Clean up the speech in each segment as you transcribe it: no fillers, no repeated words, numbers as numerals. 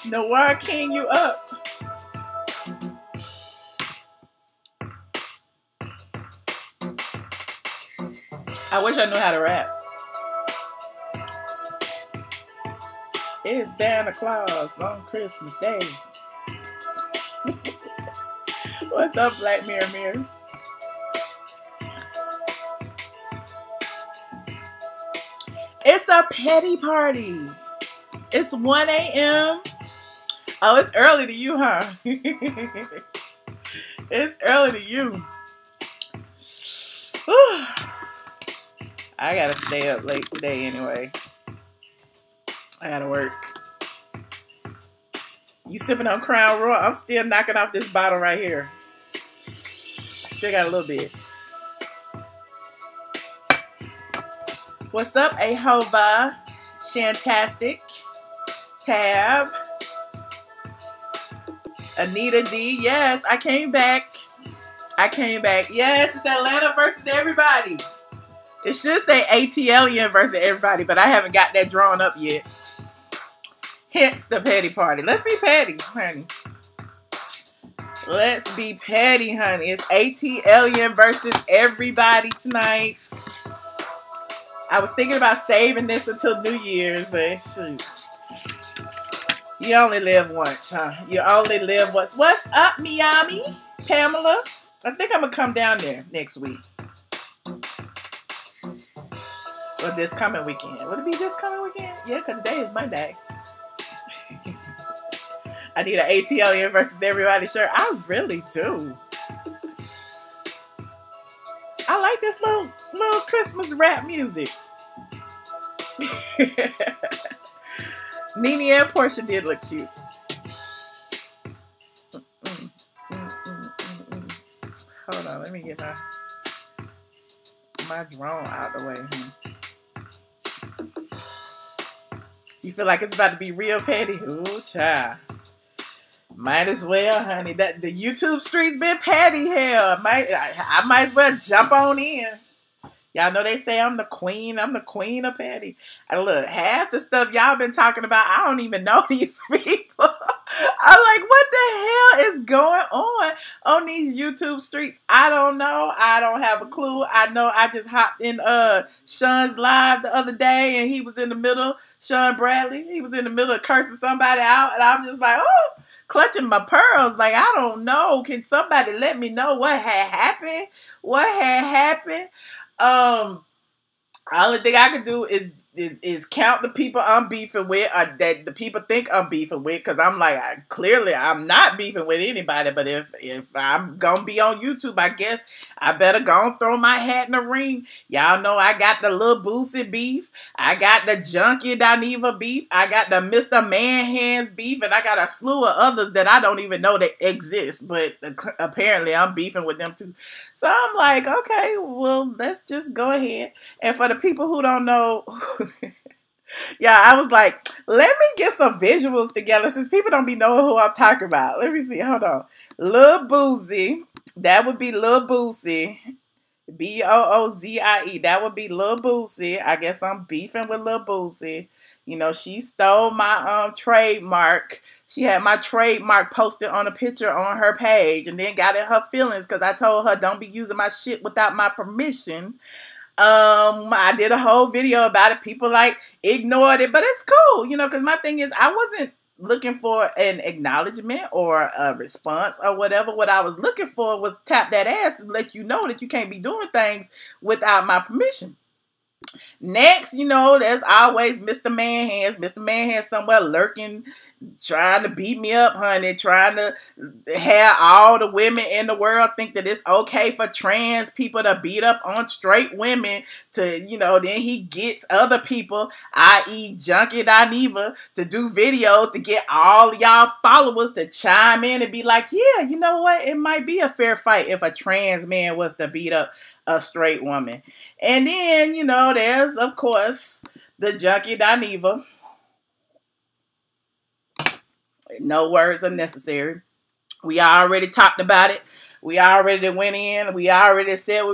Noir King, you up? I wish I knew how to rap. It's Santa Claus on Christmas Day. What's up, Black Mirror Mirror? It's a petty party. It's 1 a.m. Oh, it's early to you, huh? It's early to you. Whew. I gotta stay up late today anyway. I gotta work. You sipping on Crown Royal? I'm still knocking off this bottle right here. Still got a little bit. What's up, Ahova? Shantastic. Tab. Anita D. Yes, I came back. I came back. Yes, it's Atlanta versus everybody. It should say ATLien versus everybody, but I haven't got that drawn up yet. Hence the petty party. Let's be petty, honey. Let's be petty, honey. It's ATLien versus everybody tonight. I was thinking about saving this until New Year's, but shoot. You only live once, huh? You only live once. What's up, Miami? Pamela? I think I'm going to come down there next week. Or this coming weekend. Would it be this coming weekend? Yeah, because today is Monday. I need an ATLien versus everybody shirt. I really do. I like this little Christmas rap music. Nene and Portia did look cute. Hold on, let me get my drone out the way. You feel like it's about to be real petty? Ooh, child. Might as well, honey. That the YouTube streets been petty. Hell, I might as well jump on in. Y'all know they say I'm the queen. I'm the queen of petty. And look, half the stuff y'all been talking about, I don't even know these people. I'm like, what the hell is going on these YouTube streets? I don't know. I don't have a clue. I know I just hopped in Sean's live the other day, and he was in the middle. Sean Bradley, he was in the middle of cursing somebody out, and I'm just like, oh, clutching my pearls. Like, I don't know. Can somebody let me know what had happened? What had happened? Only thing I can do is count the people I'm beefing with, or that the people think I'm beefing with, because I'm like, clearly I'm not beefing with anybody. But if I'm gonna be on YouTube, I guess I better go and throw my hat in the ring. Y'all know I got the Lil Boosie beef, I got the Junkie Daniva beef, I got the Mr. Man Hands beef, and I got a slew of others that I don't even know that exist. But apparently I'm beefing with them too. So I'm like, okay, well, let's just go ahead. And for the people who don't know, yeah, I was like, let me get some visuals together since people don't be knowing who I'm talking about. Let me see. Hold on. Lil Boosie. That would be Lil Boosie. B-O-O-Z-I-E. That would be Lil Boosie. I guess I'm beefing with Lil Boosie. You know, she stole my trademark. She had my trademark posted on a picture on her page and then got in her feelings because I told her don't be using my shit without my permission. I did a whole video about it. People like ignored it, but it's cool, you know, because my thing is I wasn't looking for an acknowledgement or a response or whatever. What I was looking for was tap that ass and let you know that you can't be doing things without my permission. Next, you know, there's always Mr. Man Hands. Mr. Man Hands somewhere lurking, trying to beat me up, honey, trying to have all the women in the world think that it's okay for trans people to beat up on straight women to, you know, then he gets other people, i.e. Junkie Dineva, to do videos to get all y'all followers to chime in and be like, yeah, you know what? It might be a fair fight if a trans man was to beat up a straight woman. And then, you know, there's, of course, the Junkie Dineva. No words are necessary. We already talked about it. We already went in. We already said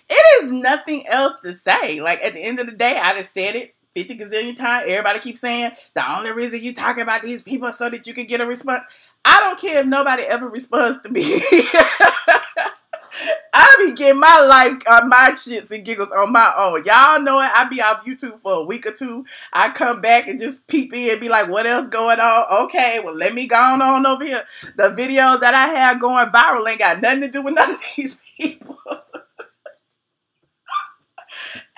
it is nothing else to say. Like, at the end of the day, I just said it 50 gazillion times. Everybody keeps saying the only reason you talking about these people is so that you can get a response. I don't care if nobody ever responds to me. I be getting my life on my shits and giggles on my own. Y'all know it. I be off YouTube for a week or two. I come back and just peep in and be like, what else going on? Okay, well, let me go on over here. The videos that I have going viral ain't got nothing to do with none of these people.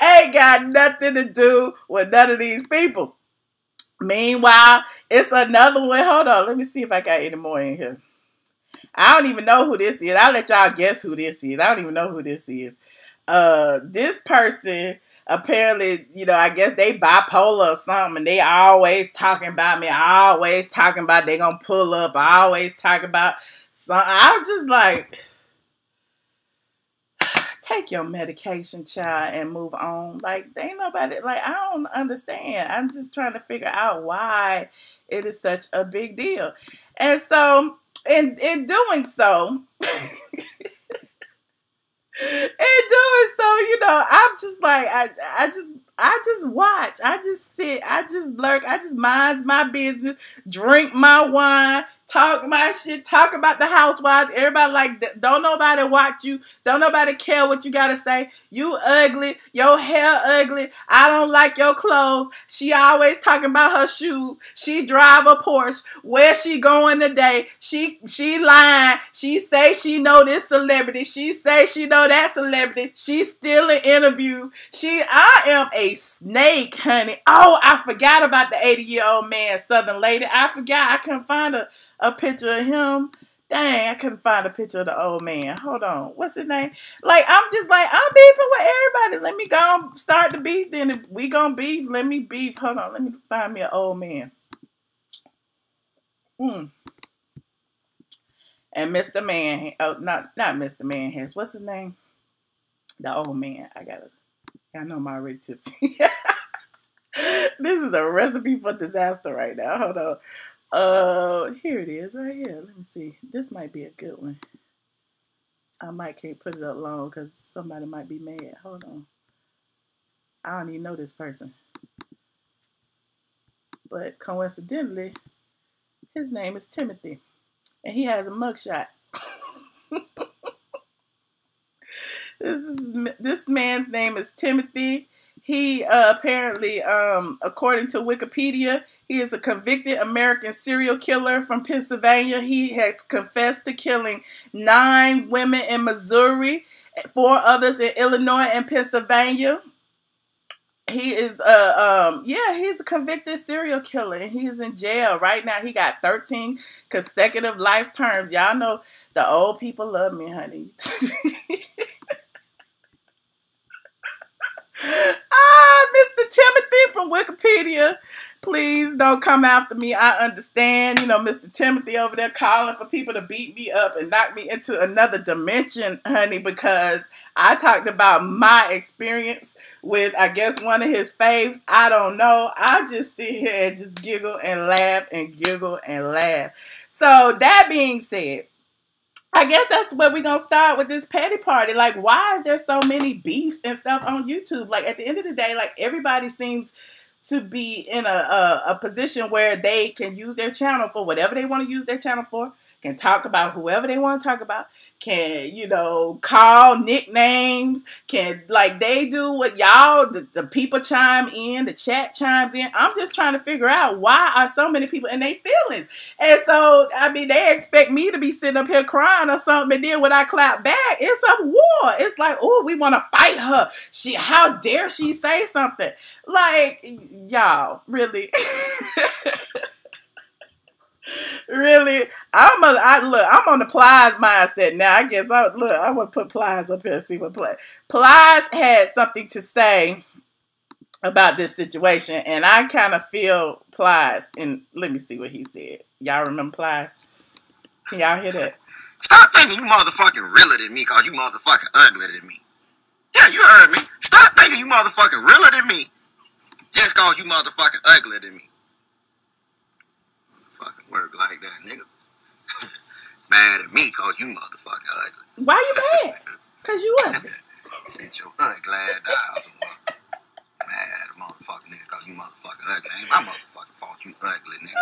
Ain't got nothing to do with none of these people. Meanwhile, it's another one. Hold on. Let me see if I got any more in here. I don't even know who this is. I'll let y'all guess who this is. I don't even know who this is. This person, apparently, you know, I guess they bipolar or something, and they always talking about me, always talking about they gonna pull up, always talking about something. I was just like, take your medication, child, and move on. Like, ain't nobody, like, I don't understand. I'm just trying to figure out why it is such a big deal. And so, in doing so, you know, I'm just like, I just watch. I just sit. I just lurk. I just mind my business, drink my wine, talk my shit, talk about the housewives. Everybody like, don't nobody watch you. Don't nobody care what you got to say. You ugly. Your hair ugly. I don't like your clothes. She always talking about her shoes. She drive a Porsche. Where she going today? She lying. She say she know this celebrity. She say she know that celebrity. She still in interviews. I am a snake, honey. Oh, I forgot about the 80-year-old man, Southern lady. I forgot. I couldn't find a picture of him. Dang, I couldn't find a picture of the old man. Hold on. What's his name? Like, I'm just like, I'm beefing with everybody. Let me go and start the beef. Then if we gonna beef, let me beef. Hold on. Let me find me an old man. And Mr. Man, oh, not Mr. Man has. What's his name? The old man. I know I'm already tipsy. This is a recipe for disaster right now. Hold on. Here it is right here. Let me see. This might be a good one. I might can't put it up long because somebody might be mad. Hold on. I don't even know this person. But coincidentally, his name is Timothy. And he has a mugshot. This man's name is Timothy. He apparently, according to Wikipedia, he is a convicted American serial killer from Pennsylvania. He has confessed to killing 9 women in Missouri, 4 others in Illinois and Pennsylvania. He is he's a convicted serial killer, and he is in jail right now. He got 13 consecutive life terms. Y'all know the old people love me, honey. Mr. Timothy from Wikipedia, please don't come after me. I understand, you know, Mr. Timothy over there calling for people to beat me up and knock me into another dimension, honey, because I talked about my experience with, I guess, one of his faves. I don't know. I just sit here and just giggle and laugh and giggle and laugh. So that being said, I guess that's where we're going to start with this petty party. Like, why is there so many beefs and stuff on YouTube? Like, at the end of the day, like, everybody seems to be in a position where they can use their channel for whatever they want to use their channel for, can talk about whoever they want to talk about, can, you know, call nicknames, can, like, they do what y'all, the people chime in, the chat chimes in. I'm just trying to figure out why are so many people in their feelings. And so, I mean, they expect me to be sitting up here crying or something, and then when I clap back, it's a war. It's like, oh, we want to fight her. How dare she say something? Like, y'all, really? Really? I'm on the Plies mindset now. I guess I want to put Plies up here and see what Plies had something to say about this situation, and I kind of feel Plies. And let me see what he said. Y'all remember Plies? Can y'all hear that? Stop thinking you motherfucking realer than me, cause you motherfucking uglier than me. Yeah, you heard me. Stop thinking you motherfucking realer than me, just cause you motherfucking uglier than me. Fucking work like that, nigga. Mad at me cause you motherfucking ugly. Why you mad? Cause you ugly. Sit your ugly ass down somewhere. Mad at a motherfucking nigga cause you motherfucking ugly. Ain't my motherfucking fault you ugly, nigga.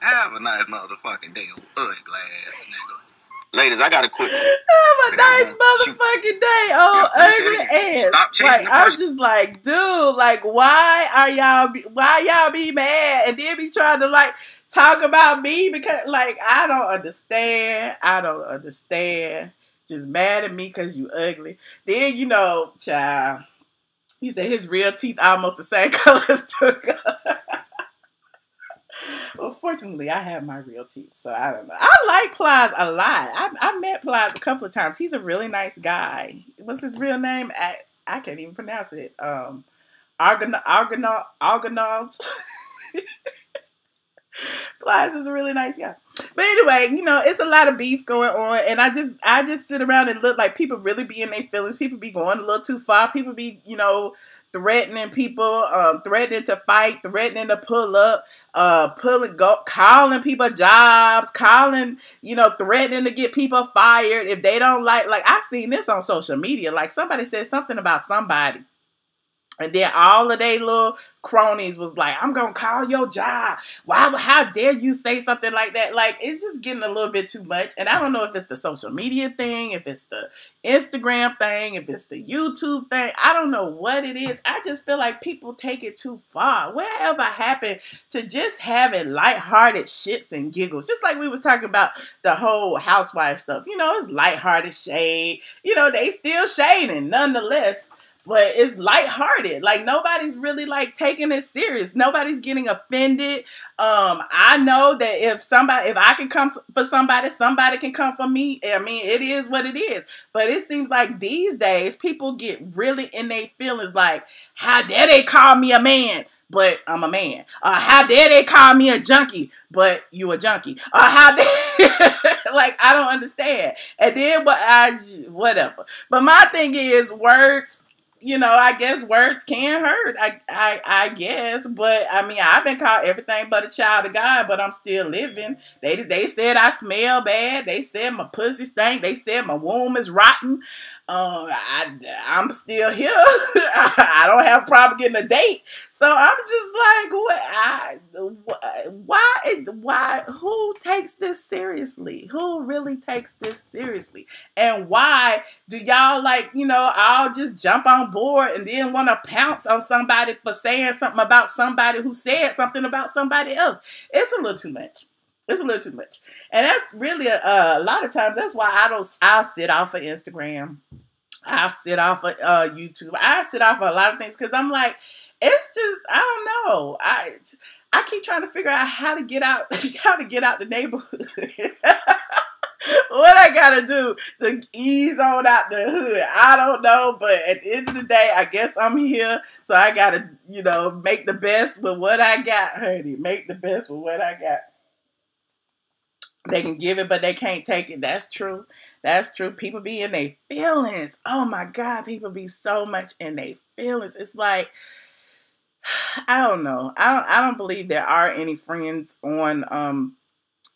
Have a nice motherfucking day, old ugly ass nigga. Ladies, I got a quick one. Have a nice motherfucking day, old ugly ass. Like, I'm just like, dude, like, why y'all be mad and then be trying to, like, talk about me? Because, like, I don't understand. Just mad at me because you ugly. Then, you know, child, he said his real teeth almost the same color as Tuka. Well, fortunately, I have my real teeth, so I don't know. I like Plies a lot. I met Plies a couple of times. He's a really nice guy. What's his real name? I can't even pronounce it. Argonaut. Plies is a really nice guy. But anyway, you know, it's a lot of beefs going on, and I just sit around and look like people really be in their feelings. People be going a little too far. People be, you know, threatening people, threatening to fight, threatening to pull up, calling people jobs, you know, threatening to get people fired if they don't like I seen this on social media. Like, somebody said something about somebody, and then all of they little cronies was like, I'm going to call your job. How dare you say something like that? Like, it's just getting a little bit too much. And I don't know if it's the social media thing, if it's the Instagram thing, if it's the YouTube thing. I don't know what it is. I just feel like people take it too far. Whatever happened to just having lighthearted shits and giggles? Just like we was talking about the whole housewife stuff. You know, it's lighthearted shade. You know, they still shading nonetheless. But it's lighthearted. Like, nobody's really, like, taking it serious. Nobody's getting offended. I know that if I can come for somebody, somebody can come for me. I mean, it is what it is. But it seems like these days, people get really in their feelings like, how dare they call me a man, but I'm a man? How dare they call me a junkie, but you a junkie? How dare... Like, I don't understand. And then, whatever. But my thing is, words... You know, I guess words can hurt. I guess, but I mean, I've been called everything but a child of God, but I'm still living. They said I smell bad. They said my pussy stank. They said my womb is rotten. I'm still here. I don't have a problem getting a date. So I'm just like, why? Who takes this seriously? Who really takes this seriously? And why do y'all, like, you know, I'll just jump on board and then want to pounce on somebody for saying something about somebody who said something about somebody else? It's a little too much. It's a little too much. And that's really a lot of times, that's why I'll sit off of Instagram. I'll sit off of YouTube. I sit off of a lot of things because I'm like, it's just, I don't know. I keep trying to figure out how to get out the neighborhood. What I gotta do to ease on out the hood, I don't know. But at the end of the day, I guess I'm here, so I gotta, you know, make the best with what I got, honey. Make the best with what I got. They can give it, but they can't take it. That's true. That's true. People be in their feelings. Oh my God, people be so much in their feelings. It's like, I don't know. I don't believe there are any friends on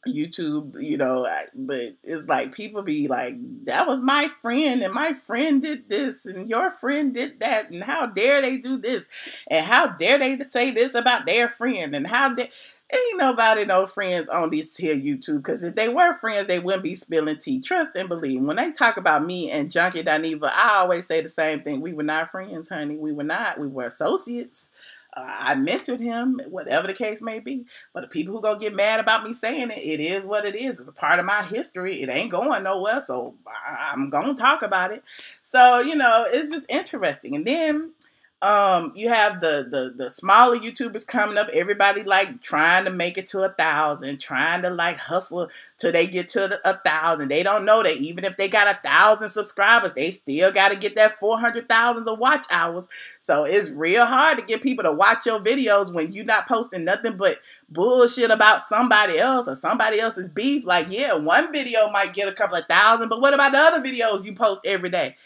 YouTube, you know, but it's like people be like, that was my friend and my friend did this and your friend did that and how dare they do this and how dare they say this about their friend and how they ain't nobody no friends on this here YouTube, because if they were friends they wouldn't be spilling tea. Trust and believe. When they talk about me and Junkie Dineva, I always say the same thing. We were not friends, honey. We were not. We were associates. I mentored him, whatever the case may be. But the people who gonna get mad about me saying it, it is what it is. It's a part of my history. It ain't going nowhere, so I'm gonna talk about it. So, you know, it's just interesting. And then you have the smaller YouTubers coming up, everybody like trying to make it to 1,000, trying to like hustle till they get to 1,000. They don't know that even if they got 1,000 subscribers, they still got to get that 400,000 of watch hours. So it's real hard to get people to watch your videos when you're not posting nothing but bullshit about somebody else or somebody else's beef. Like, yeah, one video might get a couple of thousand, but what about the other videos you post every day?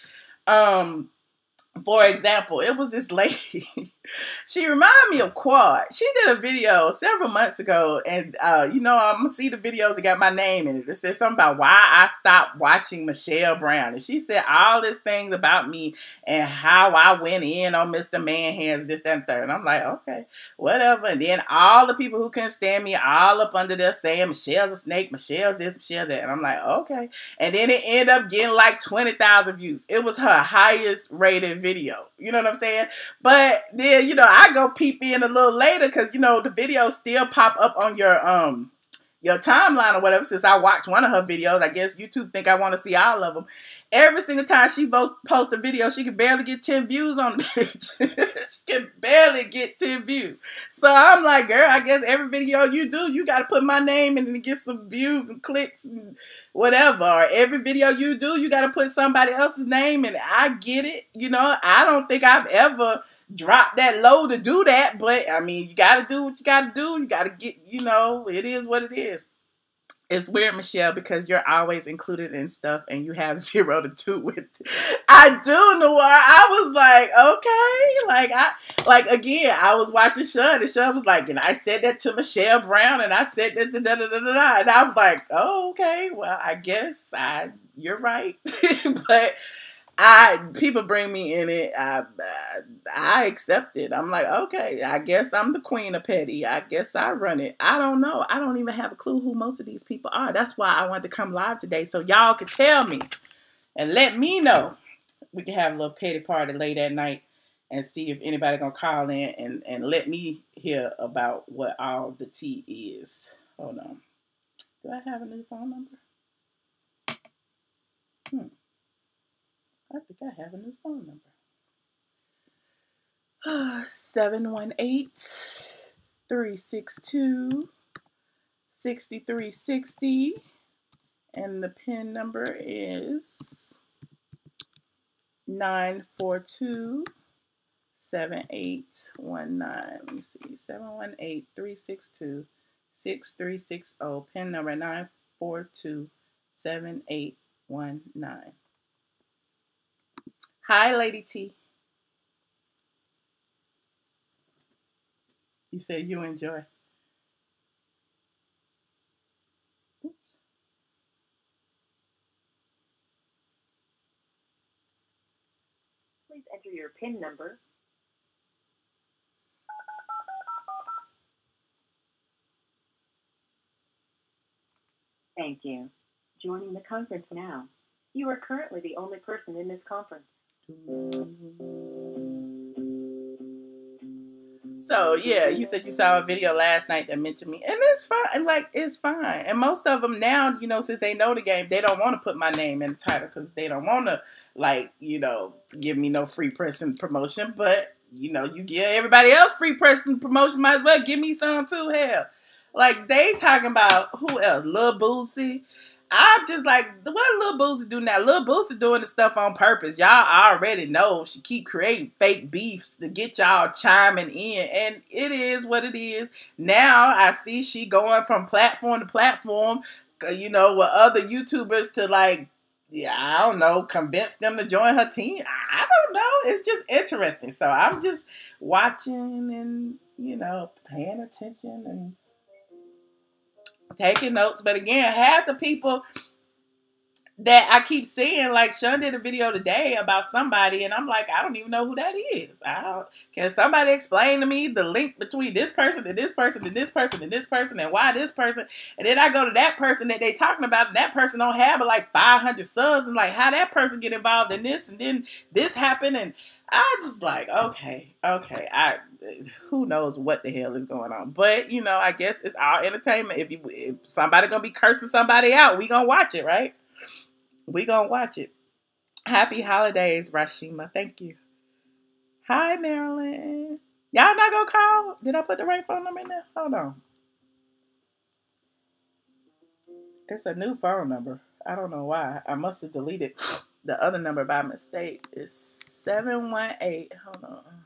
For example, it was this lady. She reminded me of Quad. She did a video several months ago, and you know, I'm gonna see the videos that got my name in it. It said something about why I stopped watching Michelle Brown, and she said all this things about me and how I went in on Mr. Man Hands, this, that, and third. And I'm like, okay, whatever. And then all the people who couldn't stand me all up under there saying Michelle's a snake, Michelle's this, Michelle's that. And I'm like, okay. And then it ended up getting like 20,000 views. It was her highest rated video. You know what I'm saying? But then, you know, I go peep in a little later because, you know, the videos still pop up on your timeline or whatever. Since I watched one of her videos, I guess YouTube think I want to see all of them. Every single time she posts a video, she can barely get 10 views on the bitch. She can barely get 10 views. So I'm like, girl, I guess every video you do, you got to put my name in and get some views and clicks and whatever. Or every video you do, you got to put somebody else's name in it. I get it. You know, I don't think I've ever dropped that low to do that. But, I mean, you got to do what you got to do. You got to get, you know, it is what it is. It's weird, Michelle, because you're always included in stuff and you have zero to do with it. I do, Noir. I was like, okay. Again, I was watching Sean and Sean was like, and I said that to Michelle Brown and I said that to da-da-da-da-da. And I was like, oh, okay. Well, I guess you're right. But people bring me in it. I accept it. I'm like, okay, I guess I'm the queen of petty. I guess I run it. I don't know. I don't even have a clue who most of these people are. That's why I wanted to come live today so y'all could tell me and let me know. We can have a little petty party late at night and see if anybody gonna call in and let me hear about what all the tea is. Hold on. Do I have a new phone number? I think I have a new phone number. 718-362-6360. And the PIN number is 942-7819. Let me see. 718-362-6360. PIN number 942-7819. Hi, Lady T. You said you enjoy. Oops. Please enter your PIN number. Thank you. Joining the conference now. You are currently the only person in this conference. So yeah, you said you saw a video last night that mentioned me, and it's fine. Like, it's fine. And most of them now, you know, since they know the game, they don't want to put my name in the title because they don't want to, like, you know, give me no free press and promotion. But you know, you give everybody else free press and promotion, might as well give me some too. Hell, like they talking about who else? Lil Boosie. I'm just like, what Lil Boosie do now? Lil Boosie doing the stuff on purpose. Y'all already know she keep creating fake beefs to get y'all chiming in. And it is what it is. Now I see she going from platform to platform, you know, with other YouTubers to like, yeah, I don't know, convince them to join her team. I don't know. It's just interesting. So I'm just watching and, you know, paying attention and taking notes. But again, half the people that I keep seeing, like Sean did a video today about somebody, and I'm like, I don't even know who that is. Can somebody explain to me the link between this person and this person and this person and this person and why this person? And then I go to that person that they talking about, and that person don't have like 500 subs, and like how that person get involved in this, and then this happened, and I just like, okay, who knows what the hell is going on? But you know, I guess it's all entertainment. If somebody gonna be cursing somebody out, we gonna watch it, right? We gonna watch it. Happy holidays, Rashima. Thank you. Hi, Marilyn. Y'all not gonna call? Did I put the right phone number in there? Hold on. It's a new phone number. I don't know why. I must have deleted the other number by mistake. It's 718. Hold on.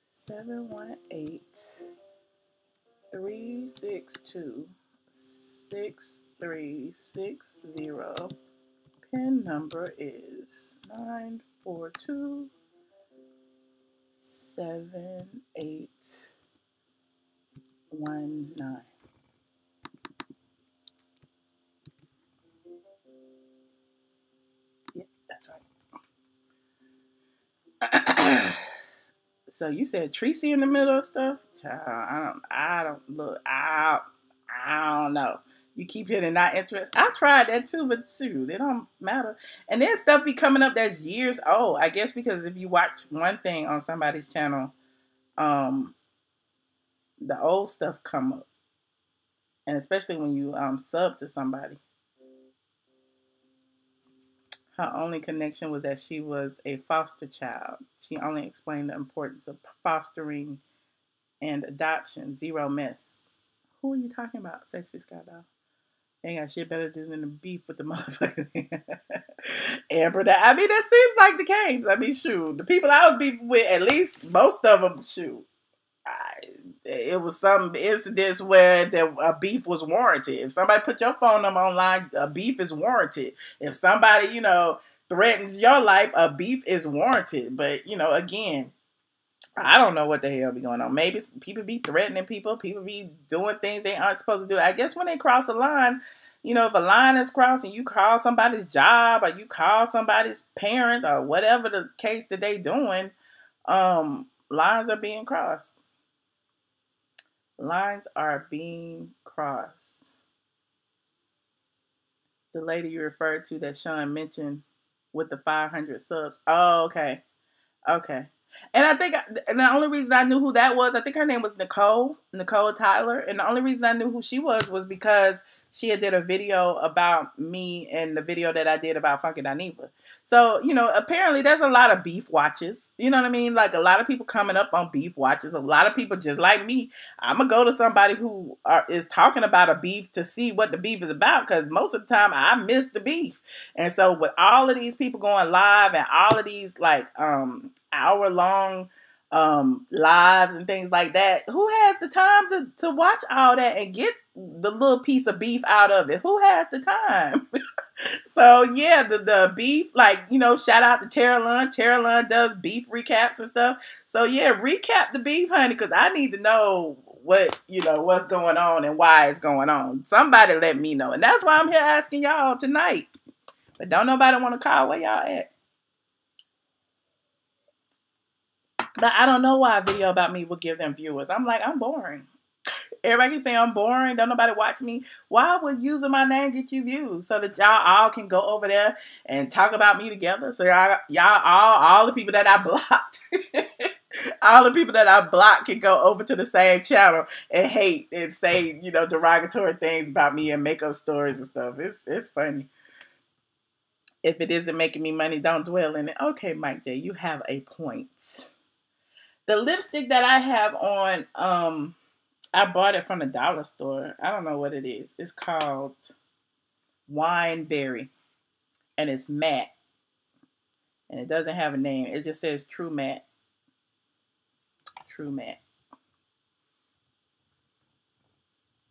718 362 6360. PIN number is 942 7819. Yeah, that's right. So you said Tracy in the middle of stuff? Child, I don't know. You keep hitting not interested. I tried that too, but shoot, it don't matter. And then stuff be coming up that's years old. I guess because if you watch one thing on somebody's channel, the old stuff come up. And especially when you sub to somebody. Her only connection was that she was a foster child. She only explained the importance of fostering and adoption. Zero mess. Who are you talking about, Sexy Sky Doll? Ain't got shit better to do than the beef with the motherfucker. Amber, I mean, that seems like the case. I mean, shoot. The people I was beefing with, at least most of them, shoot. It was some incidents where a beef was warranted. If somebody put your phone number online, a beef is warranted. If somebody, you know, threatens your life, a beef is warranted. But, you know, again, I don't know what the hell be going on. Maybe people be threatening people. People be doing things they aren't supposed to do. I guess when they cross a line, you know, if a line is crossed and you call somebody's job or you call somebody's parent or whatever the case that they doing, lines are being crossed. Lines are being crossed. The lady you referred to that Sean mentioned with the 500 subs. Oh, okay. Okay. And I think, and the only reason I knew who that was, I think her name was Nicole Tyler. And the only reason I knew who she was because she had did a video about me and the video that I did about Funky Dineva. So, you know, apparently there's a lot of beef watches. You know what I mean? Like a lot of people coming up on beef watches. A lot of people just like me. I'm going to go to somebody who is talking about a beef to see what the beef is about. Because most of the time I miss the beef. And so with all of these people going live and all of these like hour-long lives and things like that, who has the time to watch all that and get the little piece of beef out of it? Who has the time? So yeah, the beef, like, you know, shout out to ATLien. ATLien does beef recaps and stuff. So yeah, recap the beef, honey, because I need to know what, you know, what's going on and why it's going on. Somebody let me know. And that's why I'm here asking y'all tonight. But don't nobody want to call. Where y'all at? But I don't know why a video about me would give them viewers. I'm like, I'm boring. Everybody keeps saying I'm boring. Don't nobody watch me. Why would using my name get you views? So that y'all all can go over there and talk about me together. So y'all all the people that I blocked, all the people that I blocked can go over to the same channel and hate and say, you know, derogatory things about me and make up stories and stuff. It's funny. If it isn't making me money, don't dwell in it. Okay, Mike J, you have a point. The lipstick that I have on, I bought it from the dollar store. I don't know what it is. It's called Wineberry. And it's matte. And it doesn't have a name. It just says True Matte. True Matte.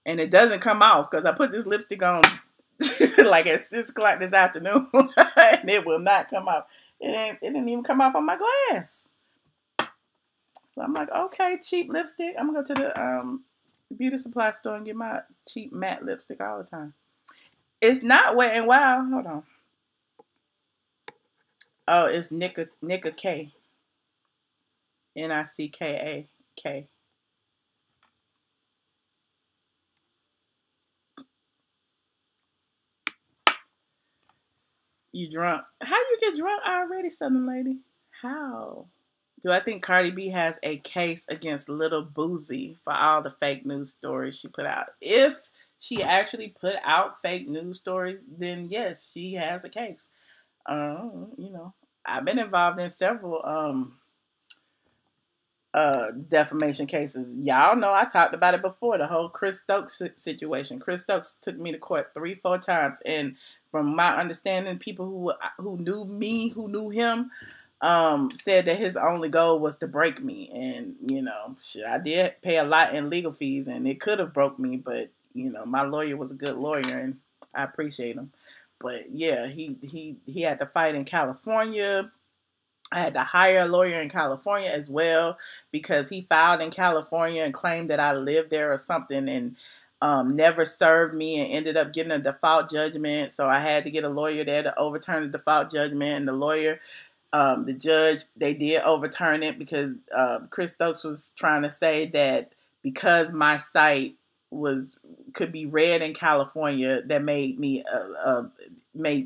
And it doesn't come off because I put this lipstick on like at 6 o'clock this afternoon. And it will not come off. It didn't even come off on my glass. So I'm like, okay, cheap lipstick. I'm going to go to beauty supply store and get my cheap matte lipstick all the time. It's not Wet and Wild. Hold on. Oh, it's Nicka K. Nicka. You drunk? How you get drunk already, Southern lady? How? Do I think Cardi B has a case against Little Boozy for all the fake news stories she put out? If she actually put out fake news stories, then yes, she has a case. You know, I've been involved in several defamation cases. Y'all know I talked about it before, the whole Chris Stokes situation. Chris Stokes took me to court 3-4 times, and from my understanding, people who knew me, who knew him, said that his only goal was to break me. And you know, shit, I did pay a lot in legal fees, and it could have broke me, but you know, my lawyer was a good lawyer, and I appreciate him. But yeah, he had to fight in California. I had to hire a lawyer in California as well because he filed in California and claimed that I lived there or something, and never served me, and ended up getting a default judgment. So I had to get a lawyer there to overturn the default judgment. And the judge, they did overturn it because Chris Stokes was trying to say that because my site could be read in California, that made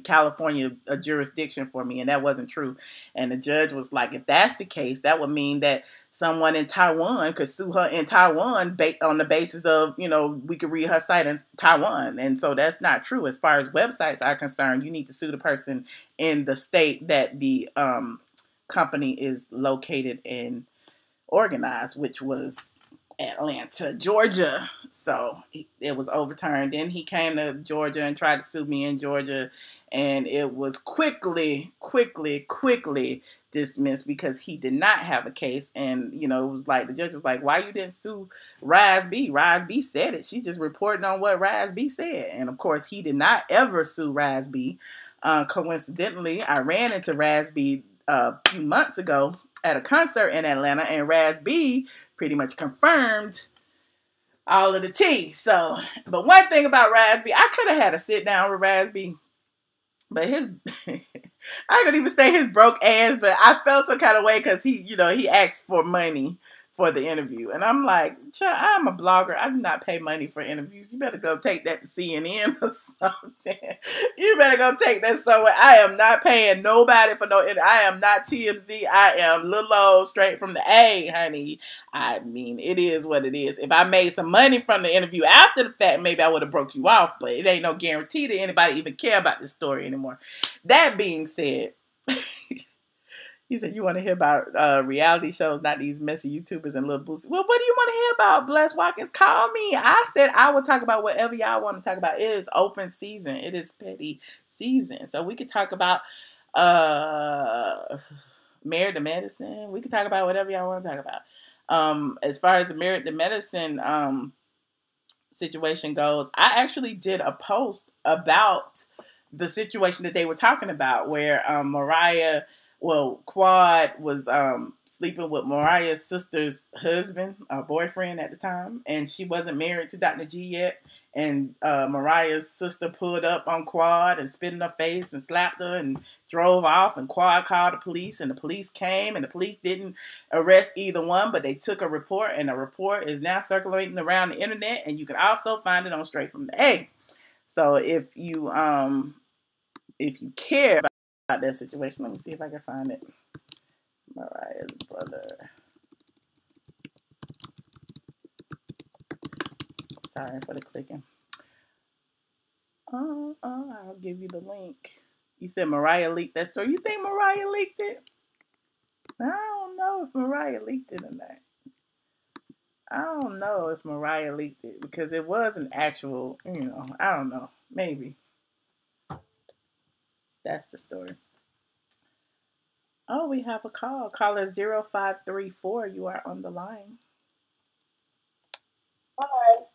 California a jurisdiction for me, and that wasn't true. And the judge was like, if that's the case, that would mean that someone in Taiwan could sue her in Taiwan on the basis of, you know, we could read her site in Taiwan. And so that's not true. As far as websites are concerned, you need to sue the person in the state that the company is located and organized, which was Atlanta, Georgia. So it was overturned. Then he came to Georgia and tried to sue me in Georgia, and it was quickly dismissed because he did not have a case. And you know, it was like the judge was like, "Why you didn't sue Rise B? Rise B said it. She just reported on what Rise B said." And of course, he did not ever sue Rise B. Coincidentally, I ran into Rise B a few months ago at a concert in Atlanta, and Raz B pretty much confirmed all of the tea. So, but one thing about Raz B, I could have had a sit down with Raz B, but his, I could even say his broke ass, but I felt some kind of way because he asked for money for the interview. And I'm like, I'm a blogger. I do not pay money for interviews. You better go take that to CNN or something. You better go take that somewhere. I am not paying nobody for no interview. I am not TMZ. I am little old straight from the A, honey. I mean, it is what it is. If I made some money from the interview after the fact, maybe I would have broke you off, but it ain't no guarantee that anybody even care about this story anymore. That being said, he said, you want to hear about reality shows, not these messy YouTubers and little boosts. Well, what do you want to hear about, Bless Watkins? Call me. I said I will talk about whatever y'all want to talk about. It is open season. It is petty season. So we could talk about Married to Medicine. We could talk about whatever y'all want to talk about. As far as the Married to Medicine situation goes, I actually did a post about the situation that they were talking about where Quad was sleeping with Mariah's sister's husband, or boyfriend at the time, and she wasn't married to Dr. G yet. And Mariah's sister pulled up on Quad and spit in her face and slapped her and drove off. And Quad called the police, and the police came, and the police didn't arrest either one, but they took a report, and the report is now circulating around the internet, and you can also find it on Straight from the A. So if you care about that situation, let me see if I can find it. Mariah's brother. Sorry for the clicking. I'll give you the link. You said Mariah leaked that story. You think Mariah leaked it? I don't know if Mariah leaked it or not. I don't know if Mariah leaked it because it was an actual, I don't know. Maybe. That's the story. Oh, we have a call. Caller 0534. You are on the line. Hi.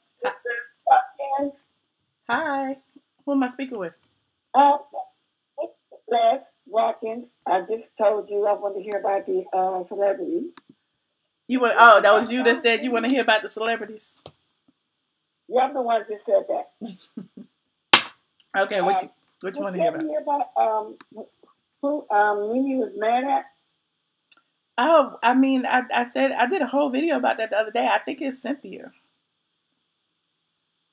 Hi. Who am I speaking with? Les Watkins. I just told you I want to hear about the celebrities. That was you that said you want to hear about the celebrities? Yeah, I'm the one that said that. Okay, what you want to hear about? Hear about who Mimi was mad at? Oh, I mean, I said I did a whole video about that the other day. I think it's Cynthia.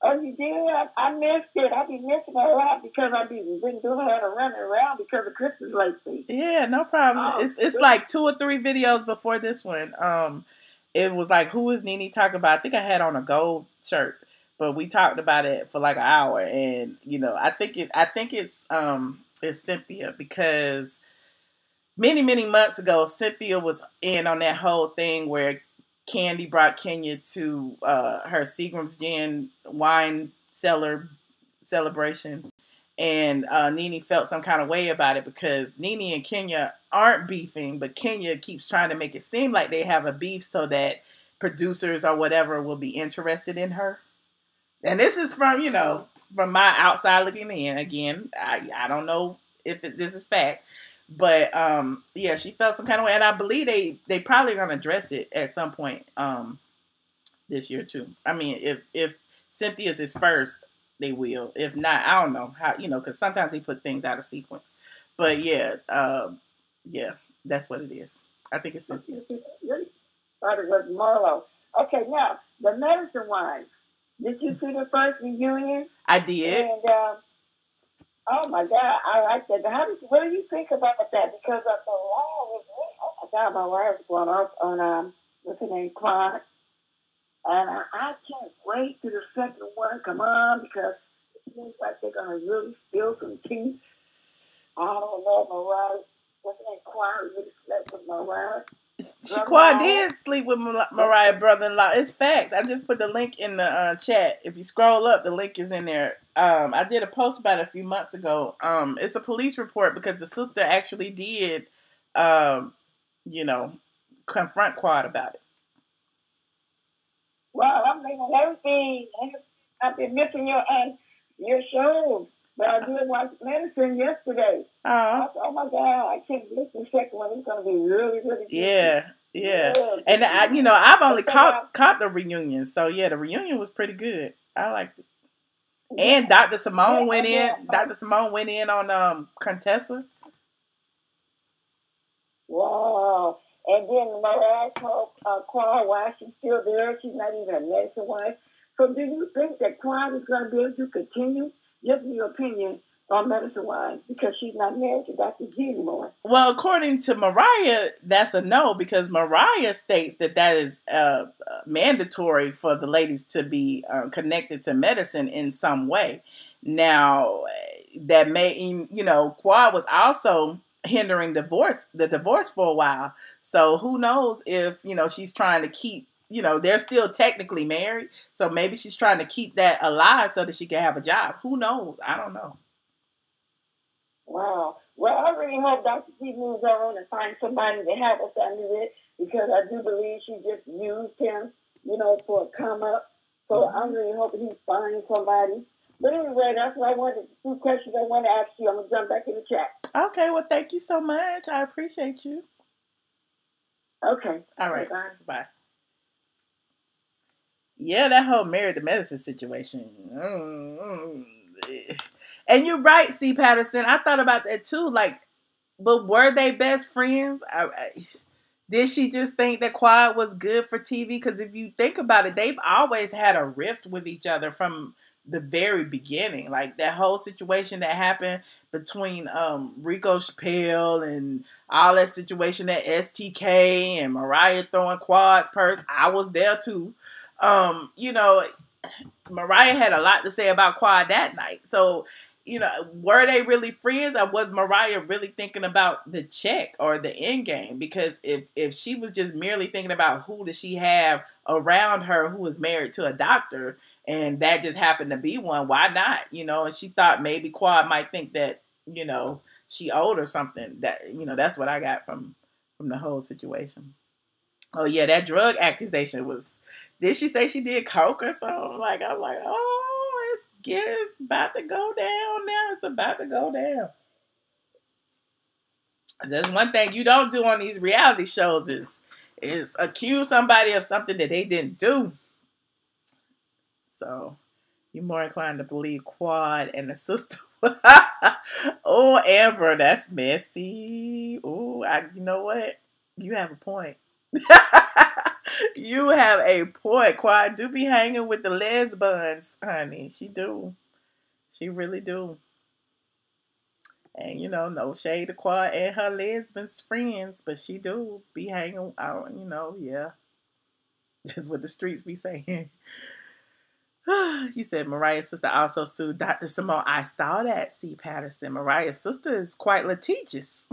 Oh, you did? I missed it. I be missing a lot because I been doing a lot of running around because of Christmas lately. Yeah, no problem. Oh, It's like 2 or 3 videos before this one. It was like, who is Nene talking about? I think I had on a gold shirt, but we talked about it for like an hour, and I think it's Cynthia, because many months ago, Cynthia was in on that whole thing where Candy brought Kenya to her Seagram's Gin wine celebration, and Nene felt some kind of way about it because Nene and Kenya aren't beefing, but Kenya keeps trying to make it seem like they have a beef so that producers or whatever will be interested in her. And this is from from my outside looking in. Again, I don't know if this is fact. But yeah, she felt some kind of way, and I believe they probably gonna address it at some point this year too. I mean, if Cynthia's is first, they will. If not, I don't know how, because sometimes they put things out of sequence. But yeah, yeah, that's what it is. I think it's Cynthia. Thought it was Marlo. Okay, now the medicine wine. Did you see the first reunion? I did. And oh my God, I like that. What do you think about that? Because of the law was, oh my God, my wife was going off on what's her name, Quad. And I can't wait till the second one come on because it seems like they're gonna really spill some tea. I don't know, Mariah. What's her name, Quad really slept with Mariah. Quad did sleep with Mariah brother-in-law. It's facts. I just put the link in the chat. If you scroll up, the link is in there. I did a post about it a few months ago. It's a police report because the sister actually did, confront Quad about it. Well, I'm making everything. I've been missing your show. But I did watch Medicine yesterday. Oh my God, I can't believe the second one. It's going to be really, really good. Yeah. And I've only caught the reunion. So yeah, the reunion was pretty good. I liked it. And Dr. Simone went in. Dr. Simone went in on Contessa. Wow. And then Mariah told Quad why she's still there. She's not even a medicine wife. So do you think that Quad is going to be able to continue? Give me your opinion on medicine wine because she's not married to Dr. G anymore. Well, according to Mariah, that's a no because Mariah states that is mandatory for the ladies to be connected to medicine in some way. Now, that may, Quad was also hindering the divorce for a while. So who knows if, she's trying to keep, they're still technically married. So maybe she's trying to keep that alive so that she can have a job. Who knows? I don't know. Wow. Well, I really hope Dr. G moves on and finds somebody to have a family with because I do believe she just used him, for a come up. So I'm really hoping he finds somebody. But anyway, that's what I wanted. 2 questions I want to ask you. I'm going to jump back in the chat. Okay. Well, thank you so much. I appreciate you. Okay. All right. Bye. Yeah, that whole married to medicine situation. And you're right, C. Patterson. I thought about that too. Like, but were they best friends? Did she just think that Quad was good for TV? Because if you think about it, they've always had a rift with each other from the very beginning. Like that whole situation that happened between Rico Chappelle and all that situation at STK and Mariah throwing Quad's purse. I was there too. Mariah had a lot to say about Quad that night. So, were they really friends or was Mariah really thinking about the check or the end game? Because if she was just merely thinking about who does she have around her who is married to a doctor and that just happened to be one, why not? And she thought maybe Quad might think that, she owed her something. That, that's what I got from the whole situation. Oh yeah, that drug accusation was. Did she say she did coke or something? I'm like, oh, it's about to go down now. It's about to go down. There's one thing you don't do on these reality shows is accuse somebody of something that they didn't do. So You more inclined to believe Quad and the sister. Oh, Amber, that's messy. Oh, you know what? You have a point. You have a point. Quad do be hanging with the lesbians, honey. She do. She really do. And no shade to Quad and her lesbians friends, but she do be hanging out. Yeah. That's what the streets be saying. You said Mariah's sister also sued Dr. Simone. I saw that, C. Patterson. Mariah's sister is quite litigious.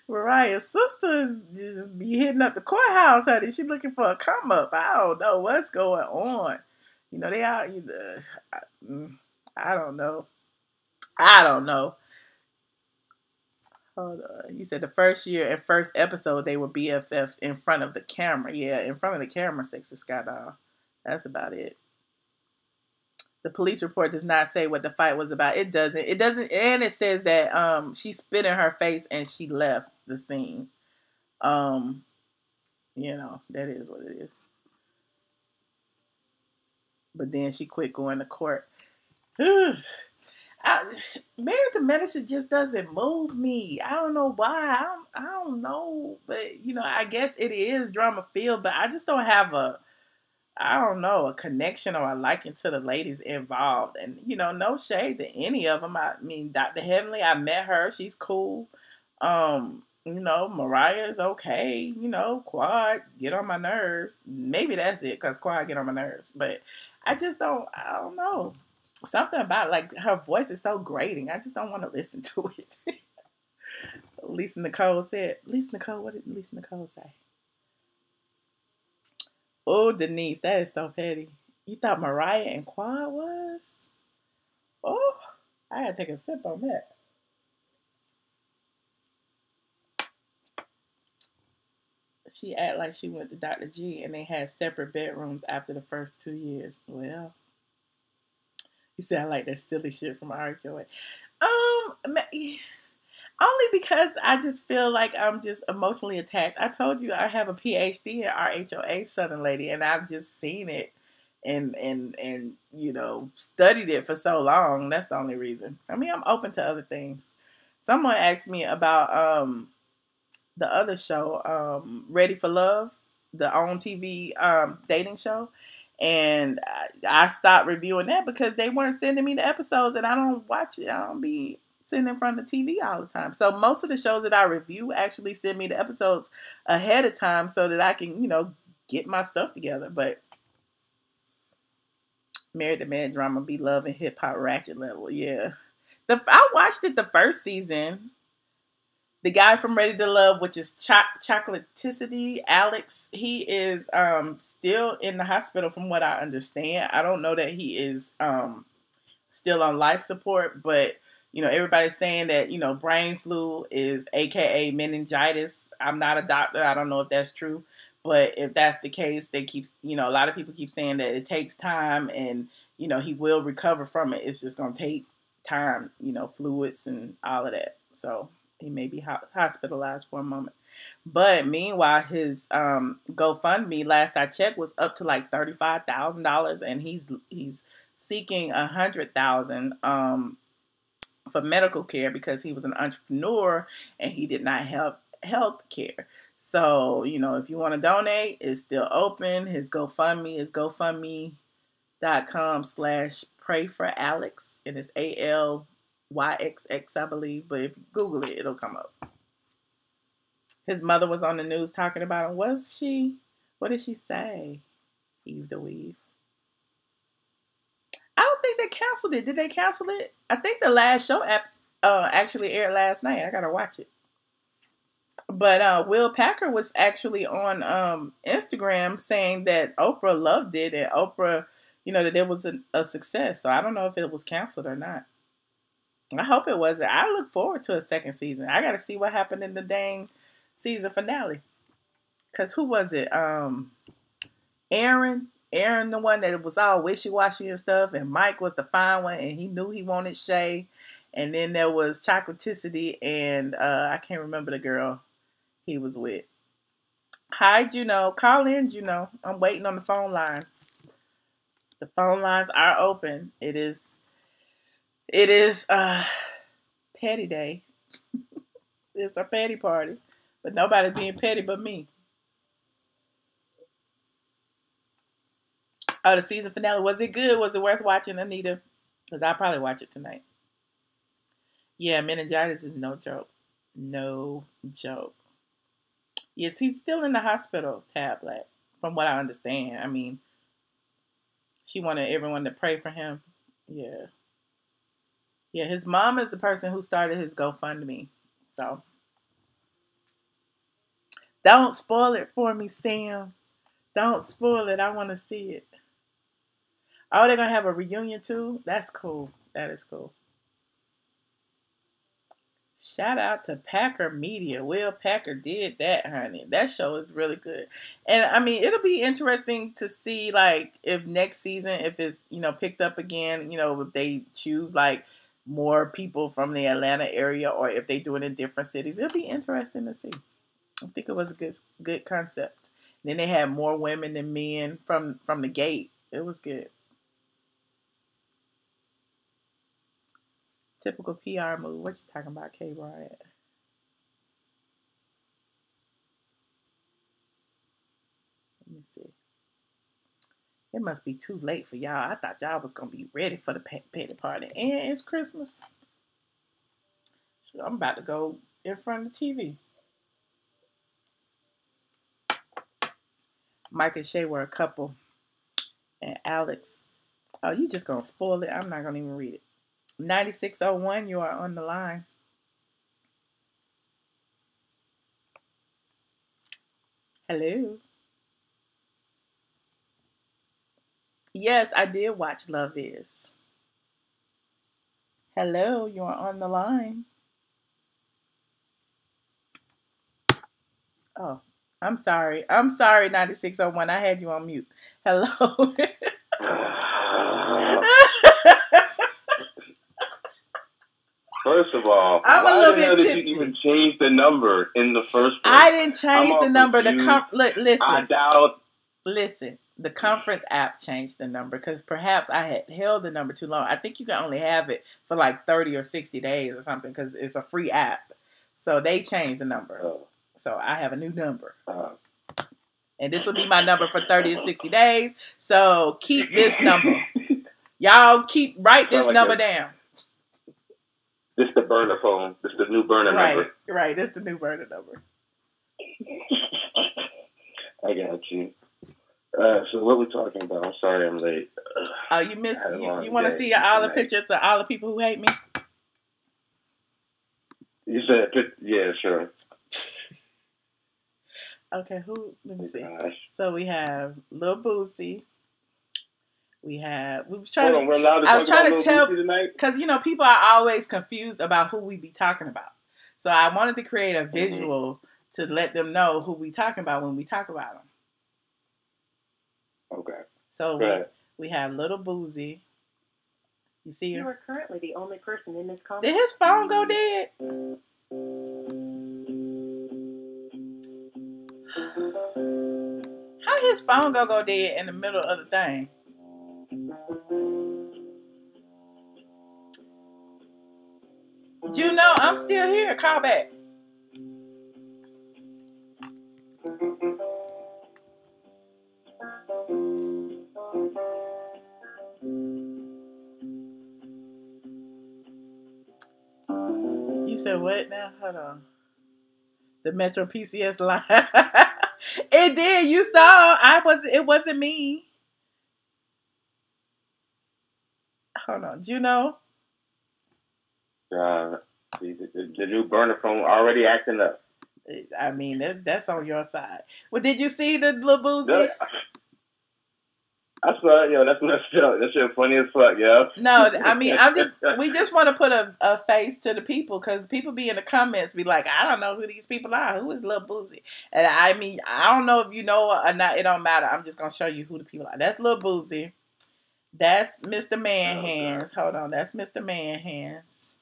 Mariah's sister is just be hitting up the courthouse, honey. She looking for a come up. I don't know what's going on. They out either. I don't know. I don't know. Hold on. You said the first year and first episode they were BFFs in front of the camera. Yeah, in front of the camera, Sexy Sky Doll. That's about it. The police report does not say what the fight was about. It doesn't. It doesn't, and it says that she spit in her face and she left the scene. That is what it is. But then she quit going to court. Married to Medicine just doesn't move me. I don't know why. I don't know, but I guess it is drama filled. But I just don't have a connection or a liking to the ladies involved. And, no shade to any of them. I mean, Dr. Heavenly, I met her. She's cool. Mariah is okay. Quad, get on my nerves. Maybe that's it, because Quad get on my nerves. But I don't know. Something about, like, her voice is so grating. I just don't want to listen to it. Lisa Nicole, what did Lisa Nicole say? Oh, Denise, that is so petty. You thought Mariah and Quad was? Oh, I gotta take a sip on that. She act like she went to Dr. G and they had separate bedrooms after the first 2 years. Well, you sound like that silly shit from R. Joy. Only because I just feel like I'm just emotionally attached. I told you I have a PhD in RHOA, Southern Lady, and I've just seen it and studied it for so long. That's the only reason. I mean, I'm open to other things. Someone asked me about the other show, Ready for Love, the on TV dating show. And I stopped reviewing that because they weren't sending me the episodes, and I don't watch it. I don't be sitting in front of the TV all the time. So most of the shows that I review actually send me the episodes ahead of time so that I can, get my stuff together. But Married to Man drama be love and hip hop ratchet level. Yeah. I watched it the first season. The guy from Ready to Love, which is Chocolaticity, Alex, he is still in the hospital from what I understand. I don't know that he is still on life support, but everybody's saying that, brain flu is AKA meningitis. I'm not a doctor. I don't know if that's true. But if that's the case, they keep, a lot of people keep saying that it takes time and, he will recover from it. It's just going to take time, fluids and all of that. So he may be hospitalized for a moment. But meanwhile, his GoFundMe, last I checked, was up to like $35,000, and he's seeking $100,000 for medical care because he was an entrepreneur and he did not have health care. So, if you want to donate, it's still open. His GoFundMe is GoFundMe.com/pray for Alex, and it's ALYXX, I believe. But if you Google it, it'll come up. His mother was on the news talking about him. Was she? What did she say? Eve the Weave. I don't think they canceled it. Did they cancel it? I think the last show actually aired last night. I gotta watch it. But Will Packer was actually on Instagram saying that Oprah loved it and Oprah, that it was a success. So I don't know if it was canceled or not. I hope it wasn't. I look forward to a second season. I got to see what happened in the dang season finale. Because who was it? Aaron, the one that was all wishy-washy and stuff, and Mike was the fine one, and he knew he wanted Shay. And then there was Chocolaticity, and I can't remember the girl he was with. Hi, Juno. Call in, Juno. I'm waiting on the phone lines. The phone lines are open. It is petty day. It's a petty party. But nobody's being petty but me. Oh, the season finale. Was it good? Was it worth watching, Anita? Because I'll probably watch it tonight. Yeah, meningitis is no joke. No joke. Yes, he's still in the hospital, Tablet, from what I understand. I mean, she wanted everyone to pray for him. Yeah. Yeah, his mom is the person who started his GoFundMe. So, don't spoil it for me, Sam. Don't spoil it. I want to see it. Oh, they're going to have a reunion too? That's cool. That is cool. Shout out to Packer Media. Will Packer did that, honey. That show is really good. And I mean, it'll be interesting to see like if next season, if it's, picked up again, if they choose like more people from the Atlanta area or if they do it in different cities. It'll be interesting to see. I think it was a good concept. And then they had more women than men from the gate. It was good. Typical PR move. What you talking about, K. Bryant? Let me see. It must be too late for y'all. I thought y'all was going to be ready for the petty party. And it's Christmas. So I'm about to go in front of the TV. Mike and Shay were a couple. And Alex. Oh, you just going to spoil it. I'm not going to even read it. 9601, you are on the line. Hello. Yes, I did watch Love Is. Hello, you are on the line. Oh, I'm sorry. 9601. I had you on mute. Hello. First of all, I'm why a little the hell bit did tipsy. you even change the number in the first place? I didn't change the number. Listen. I doubt. Listen. The conference app changed the number because perhaps I had held the number too long. I think you can only have it for like 30 or 60 days or something because it's a free app. So they changed the number. So I have a new number. And this will be my number for 30 to 60 days. So keep this number. Y'all write this number down. This the burner phone. This the new burner number. Right. This the new burner number. I got you. So what we talking about? I'm sorry I'm late. Oh, you missed. You want to see all the pictures of all the people who hate me? You said, yeah, sure. Okay, let me see. So we have Lil Boosie. I was trying to tell, because people are always confused about who we be talking about. So I wanted to create a visual to let them know who we talking about when we talk about them. Okay. So we have Little Boosie. You see her? You are currently the only person in this conference. Did his phone go dead? How his phone go dead in the middle of the thing? I'm still here. Call back. You said what now? Hold on. The Metro PCS line. It did. You saw. It wasn't me. Hold on. Juno. The new burner phone already acting up. I mean, that's on your side. Well, did you see the Lil Boosie? I saw it, yo. That shit funny as fuck, yo. No, I mean, we just want to put a face to the people because people be in the comments be like, I don't know who these people are. Who is Lil Boosie? And I mean, I don't know if you know or not. It don't matter. I'm just gonna show you who the people are. That's Lil Boosie. That's Mr. Man Hands. Hold on, that's Mr. Man Hands.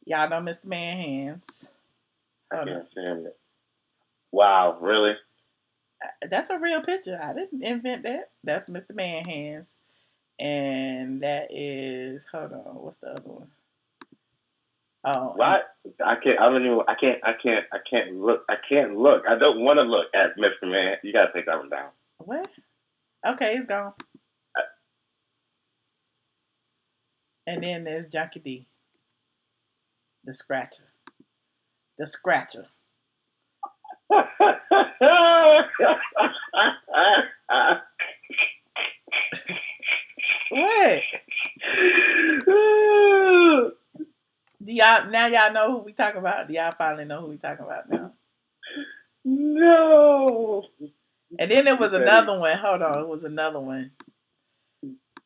Y'all know Mr. Man Hands. I can't stand it. Wow, really? That's a real picture. I didn't invent that. That's Mr. Man Hands. And that is, hold on, what's the other one? Oh, What? I can't. I don't even. I can't. I can't. I can't look. I can't look. I don't want to look at Mr. Man. You gotta take that one down. What? Okay, it's gone. And then there's Junkie D, the scratcher. The scratcher. What? Do y'all know who we talking about? Do y'all finally know who we talking about now? No. And then there was another one. Hold on, it was another one.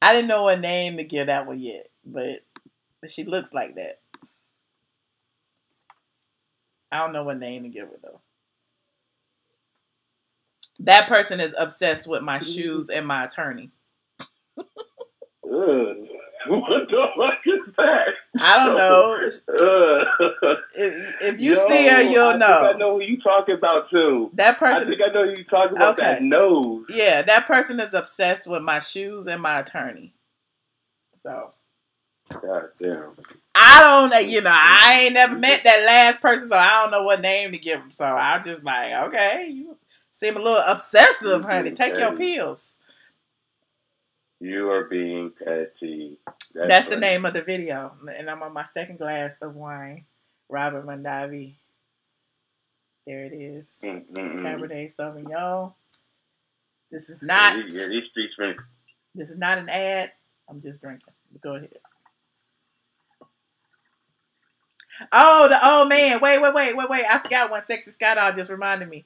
I didn't know what name to give that one yet, but she looks like that. I don't know what name to give her though. That person is obsessed with my shoes and my attorney. What the fuck is that? I don't know. If you see her, you'll know. I think I know who you talking about too. That person. I think I know who you talking about. Okay. That nose. Yeah, that person is obsessed with my shoes and my attorney. So. God damn. I don't, I ain't never met that last person, so I don't know what name to give them. So I just like, okay, you seem a little obsessive, honey. Take your pills. You are being petty. That's the name of the video. And I'm on my second glass of wine. Robert Mondavi. There it is. Cabernet Sauvignon. This is not. Yeah, these streets, man. This is not an ad. I'm just drinking. Go ahead. Oh, the old man. Wait. I forgot one. Sexy Skydoll just reminded me.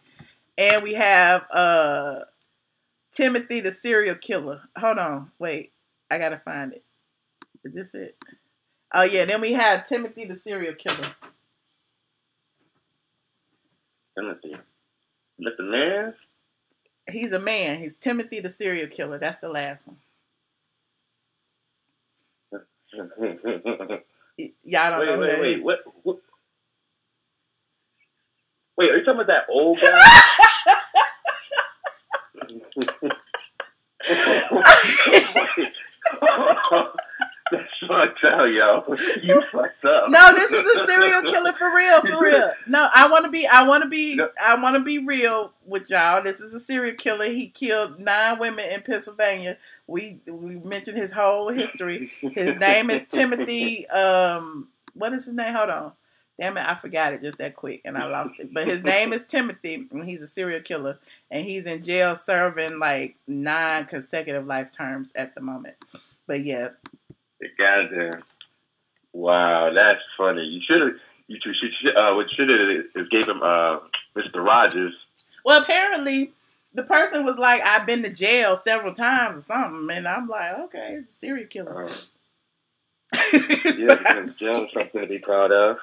And we have Timothy the serial killer. Hold on. Wait. I gotta find it. Is this it? Oh yeah, then we have Timothy the serial killer. Timothy. Mr. Man? He's a man. He's Timothy the serial killer. That's the last one. Y'all don't know. Wait. What? Wait, are you talking about that old guy? That's fucked up, yo. You fucked up. No, this is a serial killer for real. No, I want to be real with y'all. This is a serial killer. He killed 9 women in Pennsylvania. We mentioned his whole history. His name is Timothy. What is his name? Hold on. Damn it, I forgot it just that quick and I lost it. But his name is Timothy and he's a serial killer and he's in jail serving like 9 consecutive life terms at the moment. But yeah. Goddamn. Wow, that's funny. You should have gave him Mr. Rogers. Well, apparently the person was like, I've been to jail several times or something, and I'm like, okay, serial killer. Yeah, jail something to be proud of.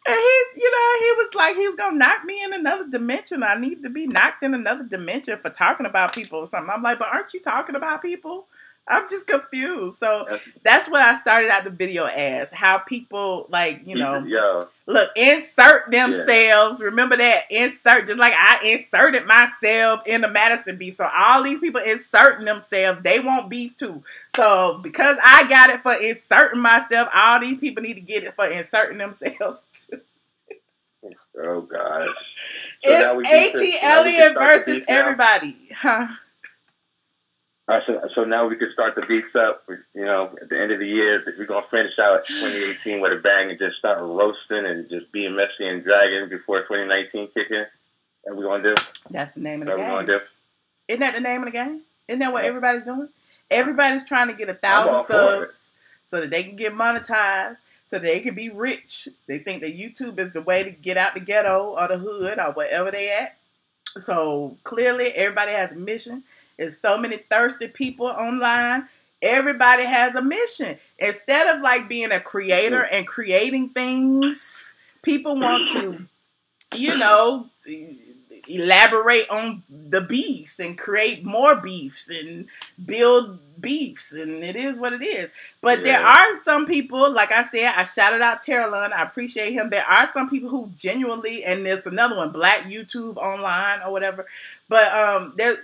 And he was like, he was gonna knock me in another dimension. I need to be knocked in another dimension for talking about people or something. I'm like, but aren't you talking about people? I'm just confused. So that's what I started out the video as. How people look, insert themselves. Yeah. Remember that? Insert, just like I inserted myself in the Madison beef. So all these people inserting themselves, they want beef too. So because I got it for inserting myself, all these people need to get it for inserting themselves too. Oh gosh. So it's ATLien versus everybody. Huh? So now we can start the beats up. At the end of the year, we're going to finish out 2018 with a bang and just start roasting and just being messy and dragging before 2019 kick in. That we going to do? That's the name of the game. What we going to do? Isn't that the name of the game? Isn't that what everybody's doing? Everybody's trying to get 1,000 subs so that they can get monetized, so they can be rich. They think that YouTube is the way to get out the ghetto or the hood or wherever they at. So clearly everybody has a mission. There's so many thirsty people online. Everybody has a mission. Instead of like being a creator and creating things, people want to, elaborate on the beefs and create more beefs and build beefs, and it is what it is. But there are some people, like I said, I shouted out ATLien. I appreciate him. There are some people who genuinely, and there's another one, Black YouTube Online or whatever. But there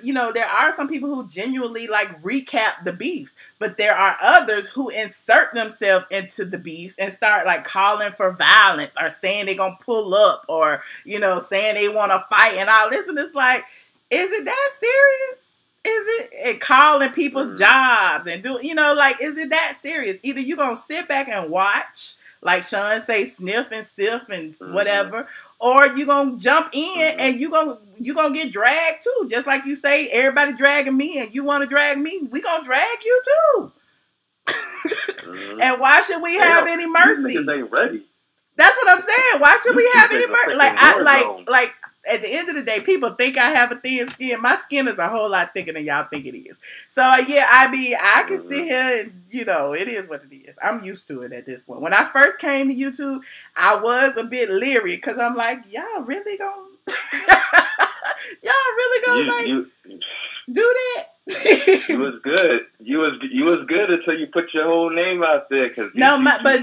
are some people who genuinely like recap the beefs. But there are others who insert themselves into the beefs and start like calling for violence or saying they're gonna pull up or saying they want to fight and all this. And it's like, is it that serious? Is it? And calling people's jobs and is it that serious? Either you're going to sit back and watch, like Sean say, sniff and stiff and whatever, or you're going to jump in and you're going to get dragged too. Just like you say, everybody dragging me and you want to drag me, we going to drag you too. And why should we have any mercy? These niggas ain't ready. That's what I'm saying. Why should we have any mercy? Like at the end of the day, people think I have a thin skin. My skin is a whole lot thicker than y'all think it is. So yeah, I mean, I can sit here and it is what it is. I'm used to it at this point. When I first came to YouTube, I was a bit leery because I'm like, y'all really gonna do that? You was good. You was good until you put your whole name out there. But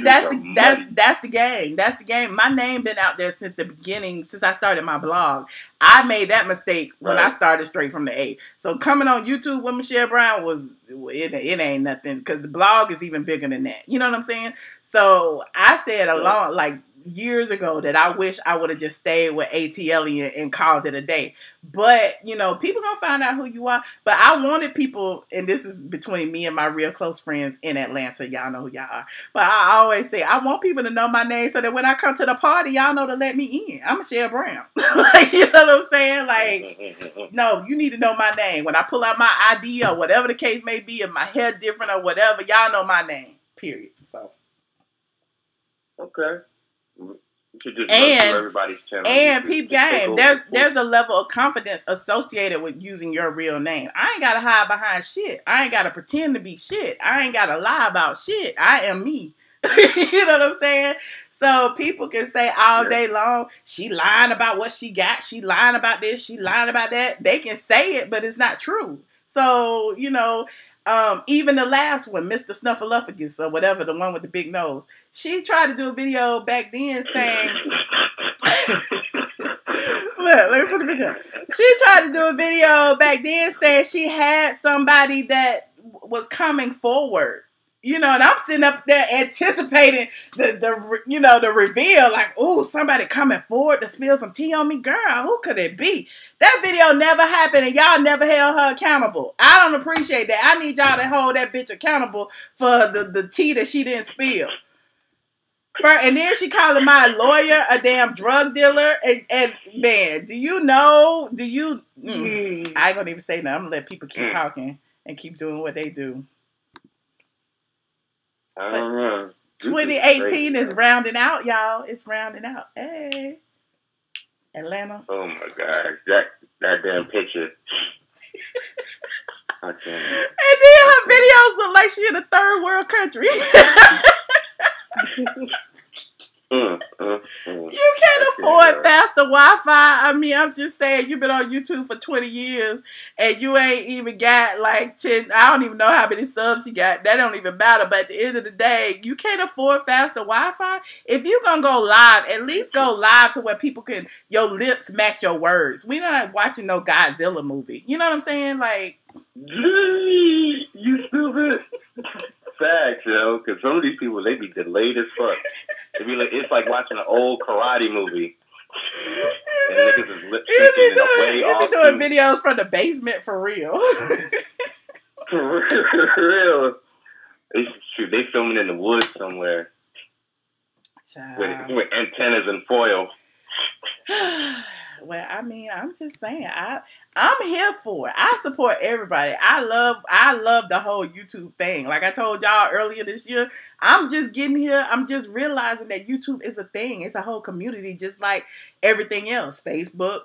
that's the game. That's the game. My name been out there since the beginning, since I started my blog. I made that mistake when I started straight from the A. So coming on YouTube with Michelle Brown it ain't nothing because the blog is even bigger than that. You know what I'm saying? So I said years ago that I wish I would have just stayed with ATLien and called it a day. But, people gonna find out who you are. But I wanted people, and this is between me and my real close friends in Atlanta. Y'all know who y'all are. But I always say, I want people to know my name so that when I come to the party, y'all know to let me in. I'm Michelle Brown. You know what I'm saying? Like, no, you need to know my name. When I pull out my ID or whatever the case may be, if my hair different or whatever, y'all know my name. Period. So. Okay. And peep game, there's a level of confidence associated with using your real name. I ain't gotta hide behind shit. I ain't gotta pretend to be shit. I ain't gotta lie about shit. I am me. You know what I'm saying? So people can say all day long, she lying about what she got. She lying about this. She lying about that. They can say it, but it's not true. So, even the last one, Mr. Snuffleupagus or whatever, the one with the big nose, she tried to do a video back then saying, look, let me put the video. She tried to do a video back then saying she had somebody that was coming forward. And I'm sitting up there anticipating the reveal, like, ooh, somebody coming forward to spill some tea on me. Girl, who could it be? That video never happened and y'all never held her accountable. I don't appreciate that. I need y'all to hold that bitch accountable for the tea that she didn't spill. And then she calling my lawyer a damn drug dealer. And man, I ain't gonna even say nothing. I'm gonna let people keep talking and keep doing what they do. I don't know. 2018 is rounding out, y'all. It's rounding out. Hey, Atlanta. Oh my God, that damn picture. I can't. And then her videos look like she in a third world country. You can't afford faster Wi-Fi. I mean, I'm just saying, you've been on YouTube for 20 years and you ain't even got like 10, I don't even know how many subs you got. That don't even matter. But at the end of the day, you can't afford faster Wi-Fi. If you're going to go live, at least go live to where people can, your lips match your words. We're not watching no Godzilla movie. You know what I'm saying? Like, you stupid. Facts, because some of these people, they be delayed as fuck. It's like watching an old karate movie. And niggas is lip syncing way off. You be doing videos from the basement for real. For real. They filming in the woods somewhere. With antennas and foil. Well, I mean, I'm just saying, I'm here for it. I support everybody. I love the whole YouTube thing. Like I told y'all earlier this year, I'm just getting here. I'm just realizing that YouTube is a thing. It's a whole community, just like everything else. Facebook,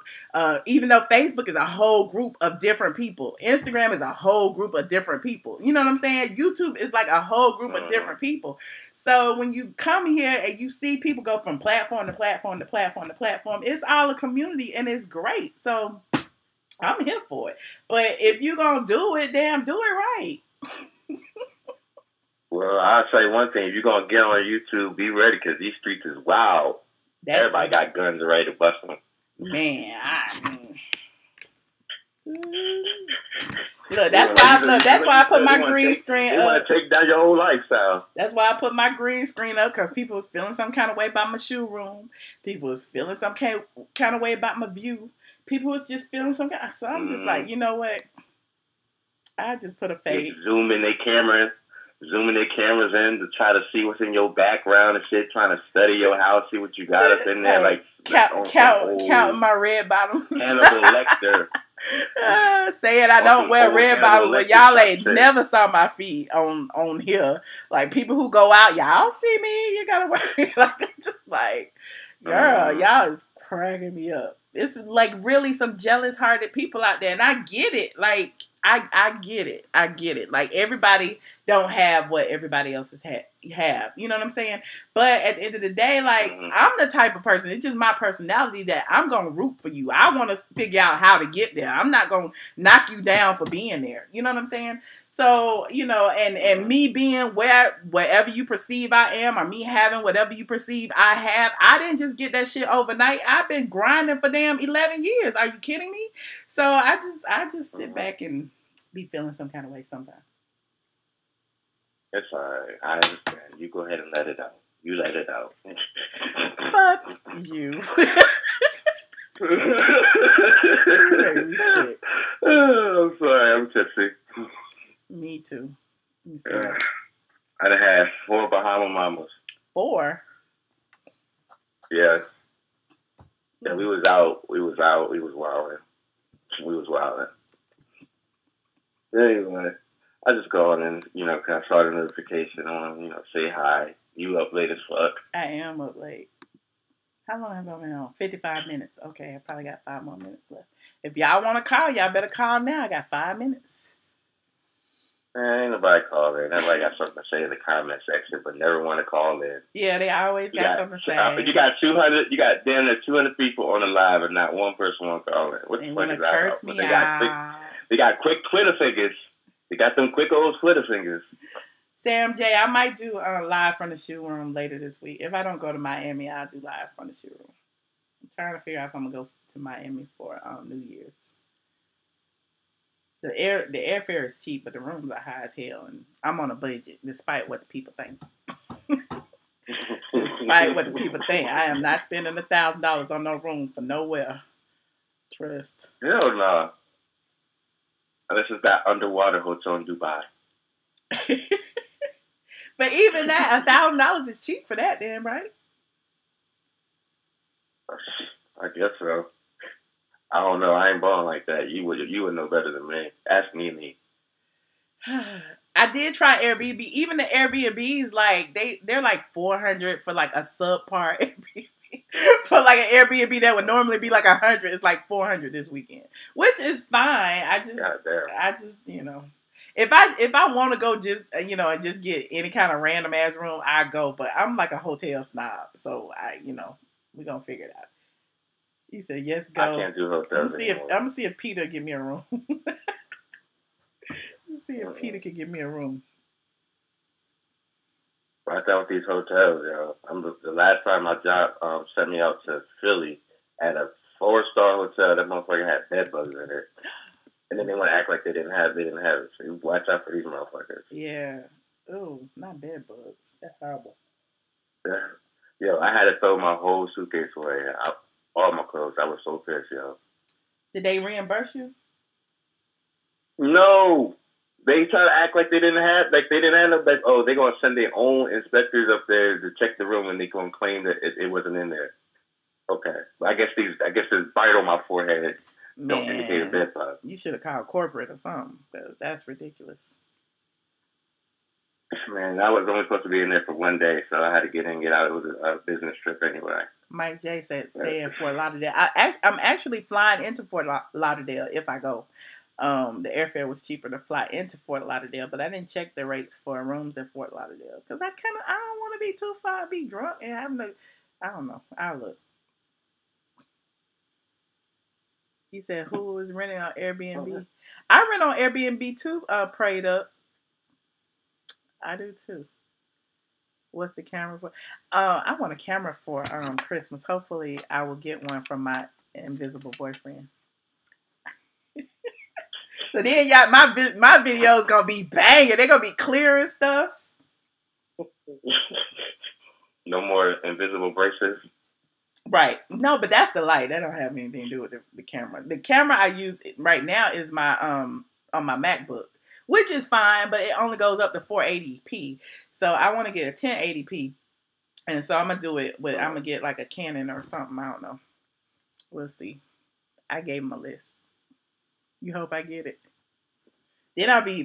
even though Facebook is a whole group of different people. Instagram is a whole group of different people. You know what I'm saying? YouTube is like a whole group of different people. So when you come here and you see people go from platform to platform to platform to platform, it's all a community. And it's great. So I'm here for it. But if you're going to do it, damn, do it right. Well, I'll say one thing. If you're going to get on YouTube, be ready because these streets is wild. Everybody got guns ready to bust them. Man, look, that's why I put my green screen up. They want to take down your whole lifestyle. That's why I put my green screen up, because people was feeling some kind of way about my shoe room. People was feeling some kind of way about my view. People was just feeling some kind. So I'm just like, you know what? I just put a fade. Zooming their cameras in to try to see what's in your background and shit. Trying to study your house, see what you got up in there, like counting my red bottoms. Hannibal Lecter. Saying I don't wear red bottoms, but y'all ain't never saw my feet on here. Like, people who go out, y'all see me. You gotta worry. Like, I'm just like, girl, y'all is cracking me up. It's like really some jealous hearted people out there, and I get it. Like, I get it. I get it. Like, everybody don't have what everybody else have. You know what I'm saying? But at the end of the day, like, I'm the type of person, it's just my personality that I'm going to root for you. I want to figure out how to get there. I'm not going to knock you down for being there. You know what I'm saying? So, you know, and me being wherever you perceive I am, or me having whatever you perceive I have, I didn't just get that shit overnight. I've been grinding for damn 11 years. Are you kidding me? So I just sit back and be feeling some kind of way sometimes. It's alright. I understand. You go ahead and let it out. You let it out. Fuck you. You made me sick. I'm sorry. I'm tipsy. Me too. I done had 4 Bahama Mamas. 4? Yeah. Yeah, we was out. We was wilding. Anyway. I just go on and, you know, kind of saw the notification on, you know, say hi. You up late as fuck. I am up late. How long have I been on? 55 minutes. Okay, I probably got 5 more minutes left. If y'all want to call, y'all better call now. I got 5 minutes. Man, ain't nobody calling. Everybody got something to say in the comment section, but never want to call in. Yeah, they always got something to say. You got 200, you got damn near 200 people on the live, and not one person want to call in. What they want to curse me out. They got quick Twitter fingers. They got them quick old Twitter fingers. Sam J, I might do live from the shoe room later this week. If I don't go to Miami, I'll do live from the shoe room. I'm trying to figure out if I'm going to go to Miami for New Year's. The airfare is cheap, but the rooms are high as hell, and I'm on a budget, despite what the people think. Despite what the people think, I am not spending $1,000 on no room for nowhere. Trust. Hell no. Unless it's that underwater hotel in Dubai. But even that, $1,000 is cheap for that, then, right? I guess so. I don't know. I ain't balling like that. You would know better than me. Ask me. I did try Airbnb. Even the Airbnbs, like they're like $400 for like a subpar Airbnb. For like an Airbnb that would normally be like $100, it's like $400 this weekend, which is fine. I just you know, if I want to go just you know and just get any kind of random ass room, I go. But I'm like a hotel snob, so we're gonna figure it out. He said, yes, go. I can't do hotels I'm gonna see if Peter give me a room. Let's see if Peter can give me a room. I thought with these hotels, yo. The last time my job sent me out to Philly at a 4-star hotel, that motherfucker had bed bugs in it. And then they want to act like they didn't have it. So you watch out for these motherfuckers. Yeah. Oh, not bed bugs. That's horrible. Yeah. Yo, I had to throw my whole suitcase away. All my clothes. I was so pissed, yo. Did they reimburse you? No. They try to act like they didn't have no bed. Oh, they're gonna send their own inspectors up there to check the room, and they're gonna claim that it wasn't in there. Okay, I guess this bite on my forehead don't indicate a bed bug. You should have called corporate or something. That's ridiculous. Man, I was only supposed to be in there for 1 day, so I had to get in and get out. It was a business trip anyway. Mike J said stay in Fort Lauderdale. I'm actually flying into Fort Lauderdale if I go. The airfare was cheaper to fly into Fort Lauderdale, but I didn't check the rates for rooms in Fort Lauderdale because I don't want to be too far, be drunk and having to. I don't know. I'll look. He said, "Who is renting on Airbnb?" I rent on Airbnb too. Prayed up. I do too. What's the camera for? I want a camera for Christmas. Hopefully, I will get one from my invisible boyfriend. So then, y'all, my videos gonna be banging. They're gonna be clear and stuff. No more invisible braces. Right. No, but that's the light. That don't have anything to do with the camera. The camera I use right now is my on my MacBook, which is fine, but it only goes up to 480p. So I want to get a 1080p, and so I'm gonna do it with. I'm gonna get like a Canon or something. I don't know. We'll see. I gave him a list. You hope I get it. Then I'll be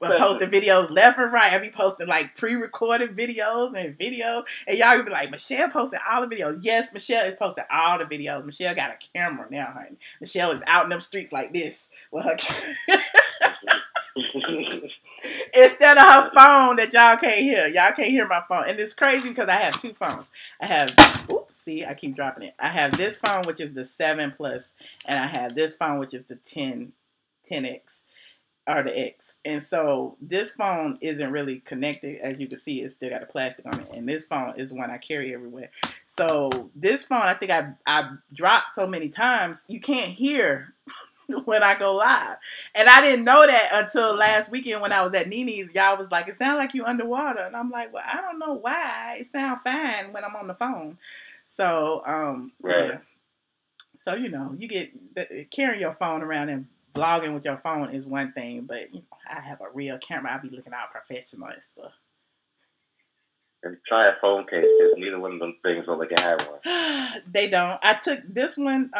posting videos left and right. I'll be posting like pre-recorded videos and y'all will be like, Michelle posted all the videos. Yes, Michelle is posting all the videos. Michelle got a camera now, honey. Michelle is out in them streets like this with her instead of her phone that y'all can't hear. Y'all can't hear my phone. And it's crazy because I have two phones. I have, see, I keep dropping it. I have this phone, which is the 7 Plus, and I have this phone, which is the 10X. Or the X. And so this phone isn't really connected. As you can see, it's still got a plastic on it. And this phone is the one I carry everywhere. So this phone, I think I dropped so many times, you can't hear when I go live. And I didn't know that until last weekend when I was at Nini's. Y'all was like, it sounds like you underwater. And I'm like, well, I don't know why. It sounds fine when I'm on the phone. So, yeah. So, you know, you get carrying your phone around and vlogging with your phone is one thing, but you know, I have a real camera. I'll be looking all professional and stuff. And try a phone case because neither one of them things will like have one. They don't. I took this one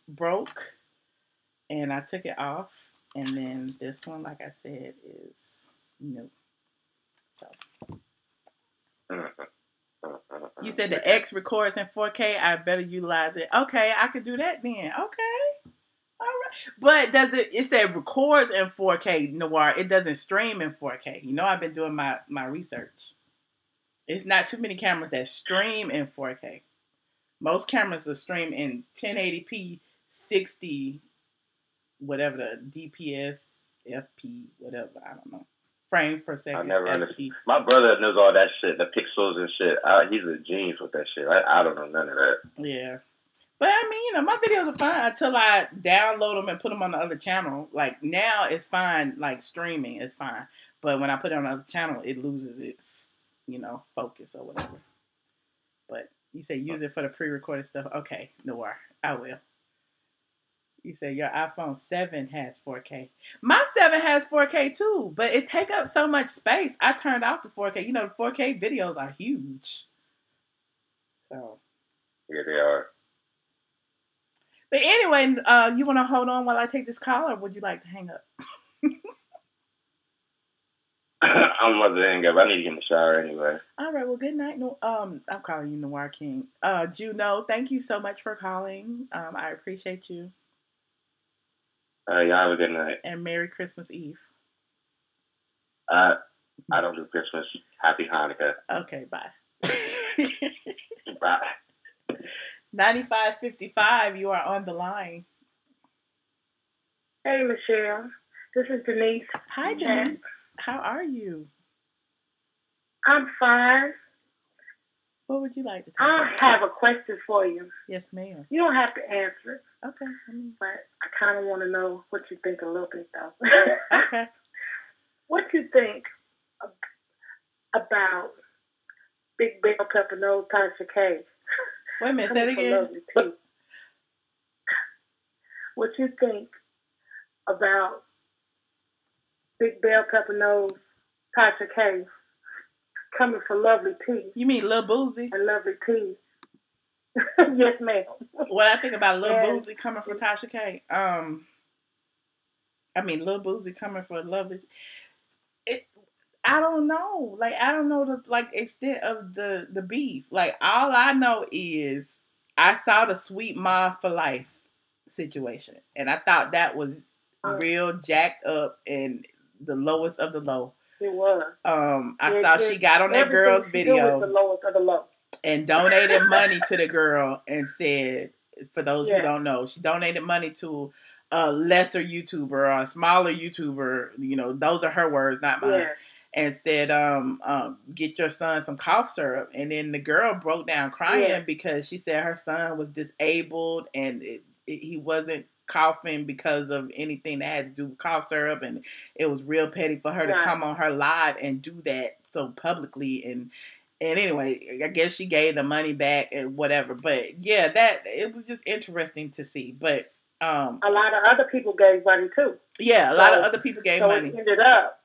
broke, and I took it off, and then this one, like I said, is new. So you said the X records in 4K. I better utilize it. Okay, I could do that then. Okay. All right. But it said records in 4K, Noir. It doesn't stream in 4K. You know, I've been doing my research. It's not too many cameras that stream in 4K. Most cameras will stream in 1080p, 60, whatever the DPS, FP, whatever. I don't know. Frames per second. I never understood. My brother knows all that shit, the pixels and shit. He's a genius with that shit. I don't know none of that. Yeah. But I mean, you know, my videos are fine until I download them and put them on the other channel. Like now it's fine, like streaming is fine. But when I put it on the other channel, it loses its, you know, focus or whatever. But you say use it for the pre-recorded stuff. Okay, Noir, I will. You say your iPhone 7 has 4K. My 7 has 4K too, but it take up so much space. I turned off the 4K. You know, the 4K videos are huge. So. Yeah, they are. But anyway, you want to hold on while I take this call, or would you like to hang up? I'm about to hang up. I need to get in the shower anyway. All right. Well, good night. No, I'm calling you Noir King. Juno, thank you so much for calling. I appreciate you. Y'all have a good night. And Merry Christmas Eve. I don't do Christmas. Happy Hanukkah. Okay. Bye. Bye. 9555, you are on the line. Hey, Michelle. This is Denise. Hi, Denise. How are you? I'm fine. What would you like to talk I about? have a question for you. Yes, ma'am. You don't have to answer it. Okay. But I kind of want to know what you think a little bit, though. Okay. What you think about Big Bell Pepper Nose Tasha K? Wait a minute, say it again. What you think about Big Bell Pepper Nose Tasha K coming for Lovely Tea? You mean Lil Boozy? And Lovely Tea. Yes, ma'am. What I think about Lil Boozy coming for Tasha K? I mean Lil Boozy coming for Lovely Tea. I don't know. Like, I don't know the extent of the beef. Like, all I know is I saw the Sweet Ma for Life situation. And I thought that was real jacked up and the lowest of the low. It was. I saw she got on that girl's video. The lowest of the low. And donated money to the girl and said, for those who don't know, she donated money to a lesser YouTuber or a smaller YouTuber. You know, those are her words, not mine. Yeah. and said, get your son some cough syrup. And then the girl broke down crying because she said her son was disabled and he wasn't coughing because of anything that had to do with cough syrup, and it was real petty for her to come on her live and do that so publicly. And anyway, I guess she gave the money back and whatever. But yeah, that it was just interesting to see. But a lot of other people gave money too. Yeah, a lot of other people gave money. So it ended up.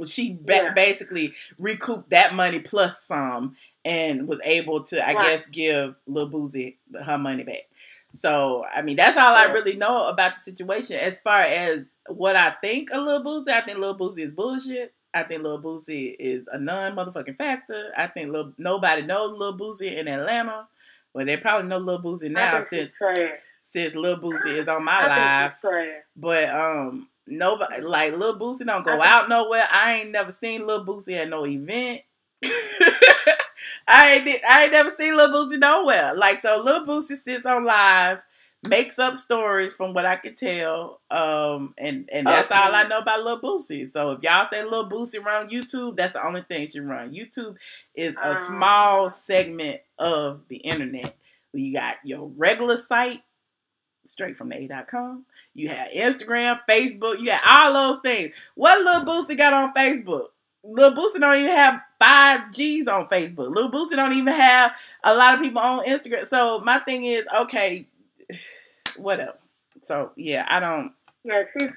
She basically recouped that money plus some, and was able to, I guess, give Lil Boosie her money back. So, I mean, that's all I really know about the situation. As far as what I think of Lil Boosie, I think Lil Boosie is bullshit. I think Lil Boosie is a non-motherfucking factor. I think nobody knows Lil Boosie in Atlanta. Well, they probably know Lil Boosie now since Lil Boosie is on my live. But nobody, like, Lil Boosie don't go out nowhere. I ain't never seen Lil Boosie at no event. I ain't never seen Lil Boosie nowhere. Like, so Lil Boosie sits on live, makes up stories from what I could tell. And that's all I know about Lil Boosie. So if y'all say Lil Boosie run YouTube, that's the only thing she run. YouTube is a small segment of the internet. You got your regular site, straight from the A.com. You have Instagram, Facebook, you have all those things. What Lil Boosie got on Facebook? Lil Boosie don't even have 5 G's on Facebook. Lil Boosie don't even have a lot of people on Instagram. So my thing is, okay, whatever. So yeah, I don't. Yeah, she's.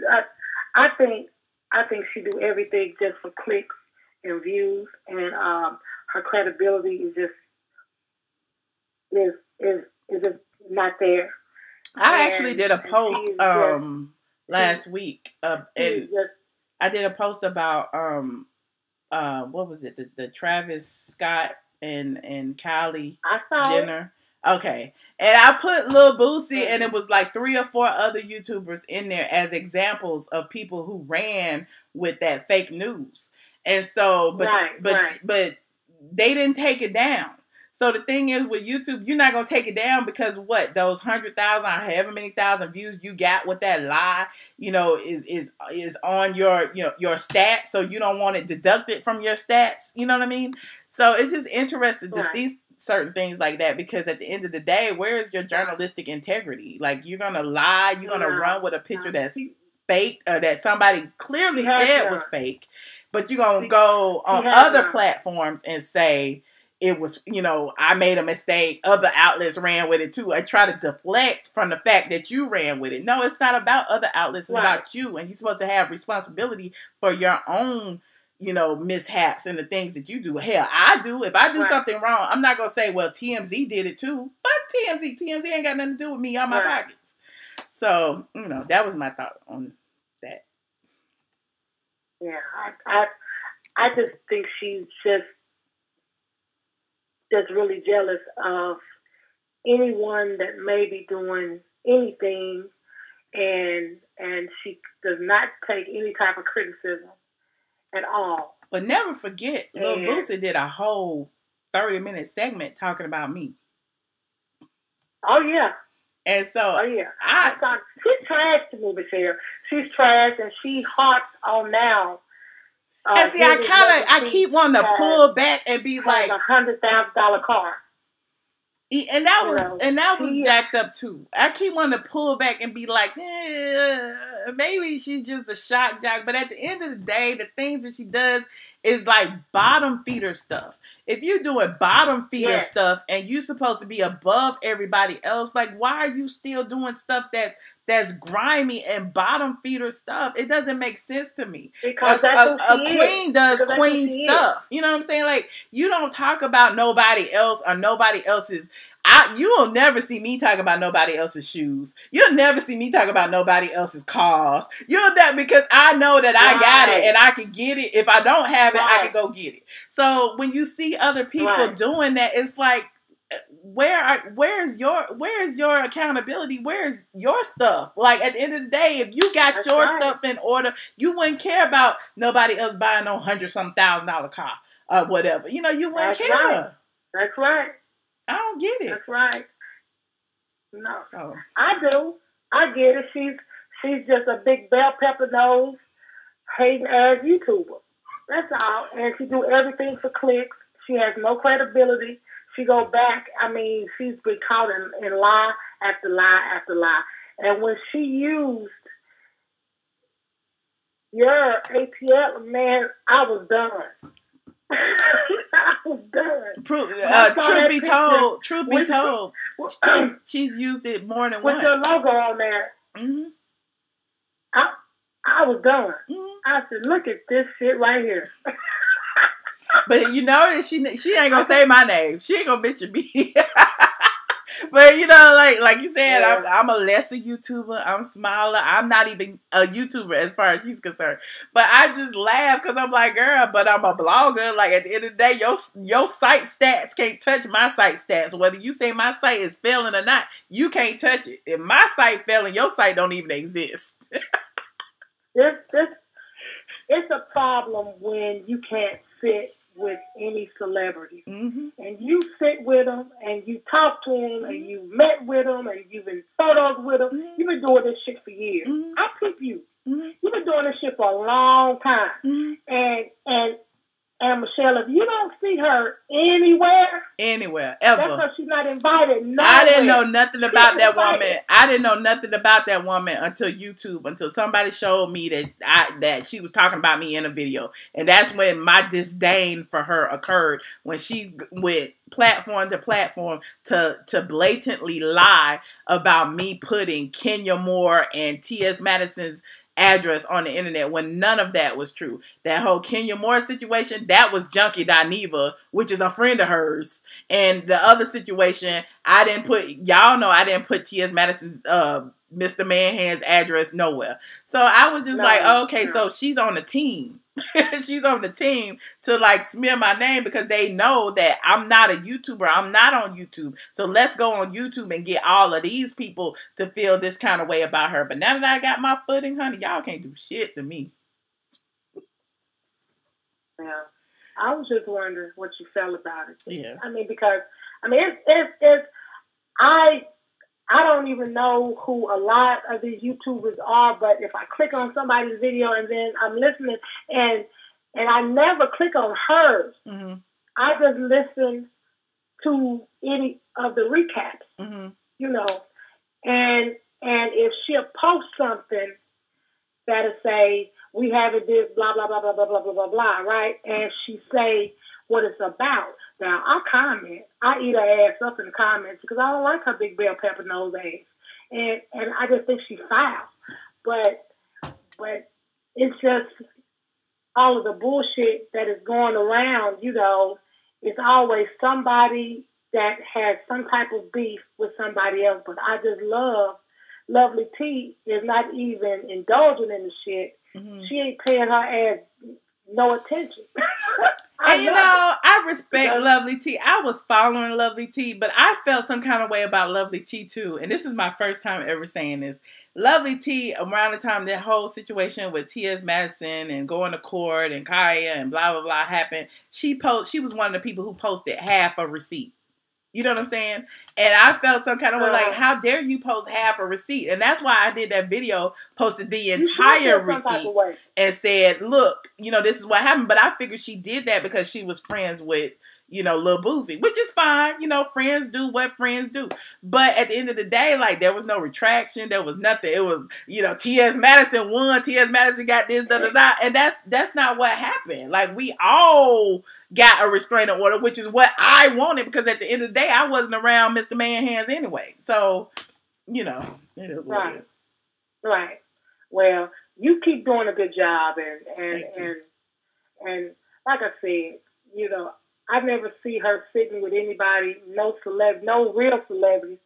I think she do everything just for clicks and views, and her credibility is just not there. I actually did a post last week, and I did a post about what was it? The Travis Scott and Kylie Jenner. Okay. And I put Lil Boosie and it was like 3 or 4 other YouTubers in there as examples of people who ran with that fake news. And so, but they didn't take it down. So the thing is with YouTube, you're not going to take it down because what? Those 100,000 or however many thousand views you got with that lie, is on your stats. So you don't want it deducted from your stats. You know what I mean? So it's just interesting to see certain things like that, because at the end of the day, where is your journalistic integrity? Like, you're going to lie, you're going to run with a picture that's fake, or that somebody clearly said was fake, but you're going to go on other platforms and say, it was, I made a mistake. Other outlets ran with it too. I try to deflect from the fact that you ran with it. No, it's not about other outlets. It's about you. And you're supposed to have responsibility for your own, mishaps and the things that you do. Hell, I do. If I do something wrong, I'm not going to say, well, TMZ did it too. Fuck TMZ. TMZ ain't got nothing to do with me on my pockets. So, that was my thought on that. Yeah, I just think she's just really jealous of anyone that may be doing anything, and she does not take any type of criticism at all. But never forget, Lil Boosie did a whole 30-minute segment talking about me. Oh yeah. And so she's trash to me, Michelle. She's trash, and she harps on now. And see, I keep wanting to pull back and be like $100,000 car. And that was jacked up too. I keep wanting to pull back and be like, maybe she's just a shock jock. But at the end of the day, the things that she does is like bottom feeder stuff. If you're doing bottom feeder stuff and you're supposed to be above everybody else, like, why are you still doing stuff that's grimy and bottom feeder stuff? It doesn't make sense to me. Because a queen does queen stuff. You know what I'm saying? Like, you don't talk about nobody else or nobody else's. You will never see me talk about nobody else's shoes. You'll never see me talk about nobody else's cars. Because I know that I got it and I can get it. If I don't have it, I can go get it. So when you see other people doing that, it's like, where's your accountability? Where's your stuff? Like, at the end of the day, if you got your stuff in order, you wouldn't care about nobody else buying no $100,000 car or whatever. You wouldn't care. That's right. I don't get it. That's right. No, so I do. I get it. She's just a big bell pepper nose, hating ass YouTuber. That's all. And she do everything for clicks. She has no credibility. She go back. I mean, she's been caught in lie after lie after lie. And when she used your ATL, man, I was done. I was done. Truth be told, she's used it more than with once. With your logo on there. Mm-hmm. I was done. Mm-hmm. I said, look at this shit right here. But you know that she ain't gonna say my name. She ain't gonna mention me. But you know, like you said, yeah. I'm a lesser YouTuber. I'm smaller. I'm not even a YouTuber as far as she's concerned. But I just laugh because I'm like, girl, but I'm a blogger. Like at the end of the day, your site stats can't touch my site stats. Whether you say my site is failing or not, you can't touch it. If my site failing, your site don't even exist. It's a problem when you can't sit with any celebrity. Mm-hmm. And you sit with them and you talk to them and you met with them and you've been photos with them. Mm-hmm. You've been doing this shit for years. Mm-hmm. I peep you. Mm-hmm. You've been doing this shit for a long time. Mm-hmm. And Michelle, if you don't see her anywhere, ever, that's because she's not invited. Nowhere. I didn't know nothing about that woman. I didn't know nothing about that woman until YouTube, until somebody showed me that she was talking about me in a video, and that's when my disdain for her occurred. When she went platform to platform to blatantly lie about me putting Kenya Moore and T.S. Madison's address on the internet when none of that was true. That whole Kenya Moore situation, that was Junkie Dineva, which is a friend of hers. And the other situation, I didn't put T.S. Madison's Mr. Manhand's address nowhere. So I was just okay, so she's on the team. She's on the team to like smear my name because they know that I'm not a YouTuber. I'm not on YouTube. So let's go on YouTube and get all of these people to feel this kind of way about her. But now that I got my footing, honey, y'all can't do shit to me. Yeah. I was just wondering what you felt about it. Yeah. I mean, because I don't even know who a lot of these YouTubers are, but if I click on somebody's video and then I'm listening and I never click on hers, mm-hmm. I just listen to any of the recaps, mm-hmm. you know, and if she'll post something that'll say, we haven't this, blah, blah, blah, blah, blah, blah, blah, blah, blah, right? And she say what it's about. Now, I comment. I eat her ass up in the comments because I don't like her big bell pepper nose ass. And I just think she's foul. But it's just all of the bullshit that is going around, you know, it's always somebody that has some type of beef with somebody else. But I just love Lovely T is not even indulging in the shit. Mm-hmm. She ain't paying her ass no attention. And you know, I respect Lovely T. I was following Lovely T, but I felt some kind of way about Lovely T too. And this is my first time ever saying this. Lovely T, around the time that whole situation with T.S. Madison and going to court and Kaya and blah, blah, blah happened, she was one of the people who posted half a receipt. You know what I'm saying? And I felt some kind of way like, how dare you post half a receipt? And that's why I did that video, posted the entire receipt and said, look, you know, this is what happened. But I figured she did that because she was friends with, you know, Lil Boosie, which is fine. You know, friends do what friends do. But at the end of the day, like, there was no retraction. There was nothing. It was, you know, T.S. Madison won. T.S. Madison got this, da-da-da. And that's not what happened. Like, we all got a restraining order, which is what I wanted, because at the end of the day, I wasn't around Mr. Manhands anyway. So, you know, it is what it is. Right. Well, you keep doing a good job, and like I said, you know, I never see her sitting with anybody, no real celebrities,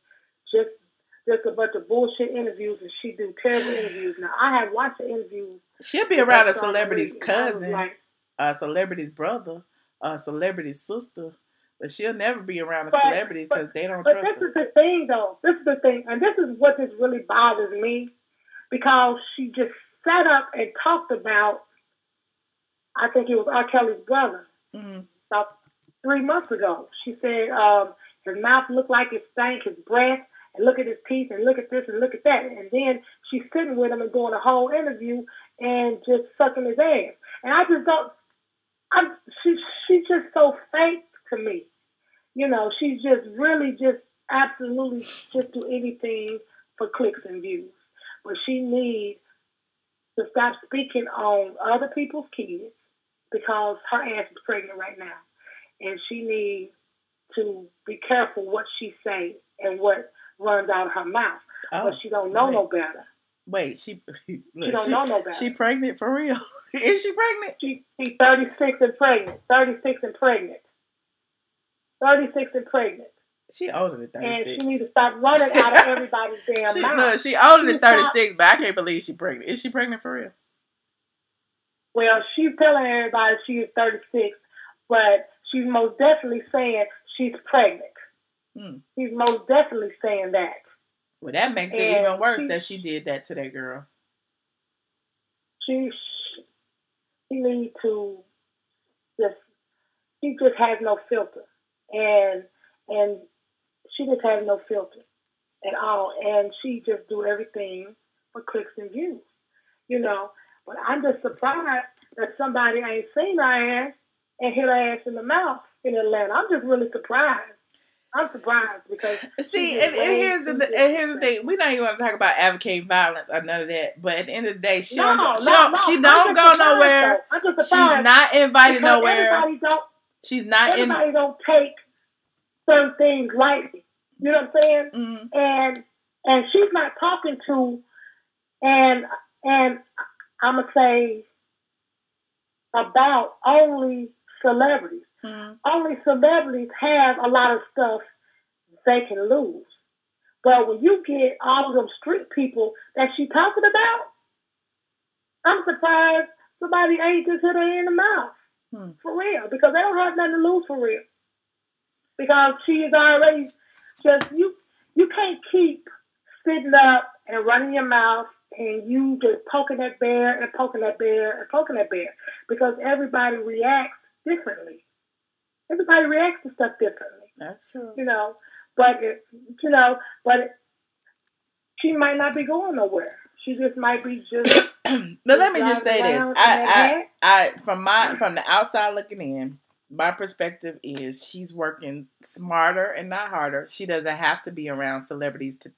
just a bunch of bullshit interviews, and she do terrible interviews. Now, I have watched the interviews. She'll be around a celebrity's cousin, a celebrity's brother, a celebrity's sister, but she'll never be around a celebrity because they don't trust her. But this is the thing, though. This is the thing, and this is what this really bothers me, because she just sat up and talked about, I think it was R. Kelly's brother, about 3 months ago. She said his mouth looked like it stank, his breath, and look at his teeth, and look at this, and look at that. And then she's sitting with him and doing a whole interview and just sucking his ass. And I just don't, she's just so fake to me. You know, she's just really just absolutely just do anything for clicks and views. But she needs to stop speaking on other people's kids because her ass is pregnant right now. And she needs to be careful what she says and what runs out of her mouth. But she don't know no better. Wait, she don't know no better. She pregnant for real? Is she pregnant? She's 36 and pregnant. 36 and pregnant. 36 and pregnant. She older than 36. And she needs to stop running out of everybody's damn mouth. Look, she older than 36, but I can't believe she's pregnant. Is she pregnant for real? Well, she's telling everybody she is 36, but she's most definitely saying she's pregnant. She's most definitely saying that. Well, that makes it even worse that she did that to that girl. She needs to she just has no filter. And she just has no filter at all. And she just do everything for clicks and views, you know. But I'm just surprised that somebody ain't seen her ass and hit her ass in the mouth in Atlanta. I'm just really surprised. I'm surprised because see, and here's the thing. We're not even going to talk about advocating violence or none of that. But at the end of the day, she don't go nowhere. She's not invited nowhere. Everybody don't take certain things lightly. You know what I'm saying? Mm-hmm. And she's not talking to and I'm gonna say about only celebrities. Mm-hmm. Only celebrities have a lot of stuff they can lose. But when you get all of them street people that she's talking about, I'm surprised somebody ain't just hit her in the mouth. For real. Because they don't have nothing to lose for real. Because she is already just, you can't keep sitting up and running your mouth and you just poking that bear and poking that bear and poking that bear. Because everybody reacts differently. Everybody reacts to stuff differently. That's true. You know, but she might not be going nowhere. She just might be just. But let me just say this: I from the outside looking in, my perspective is she's working smarter and not harder. She doesn't have to be around celebrities to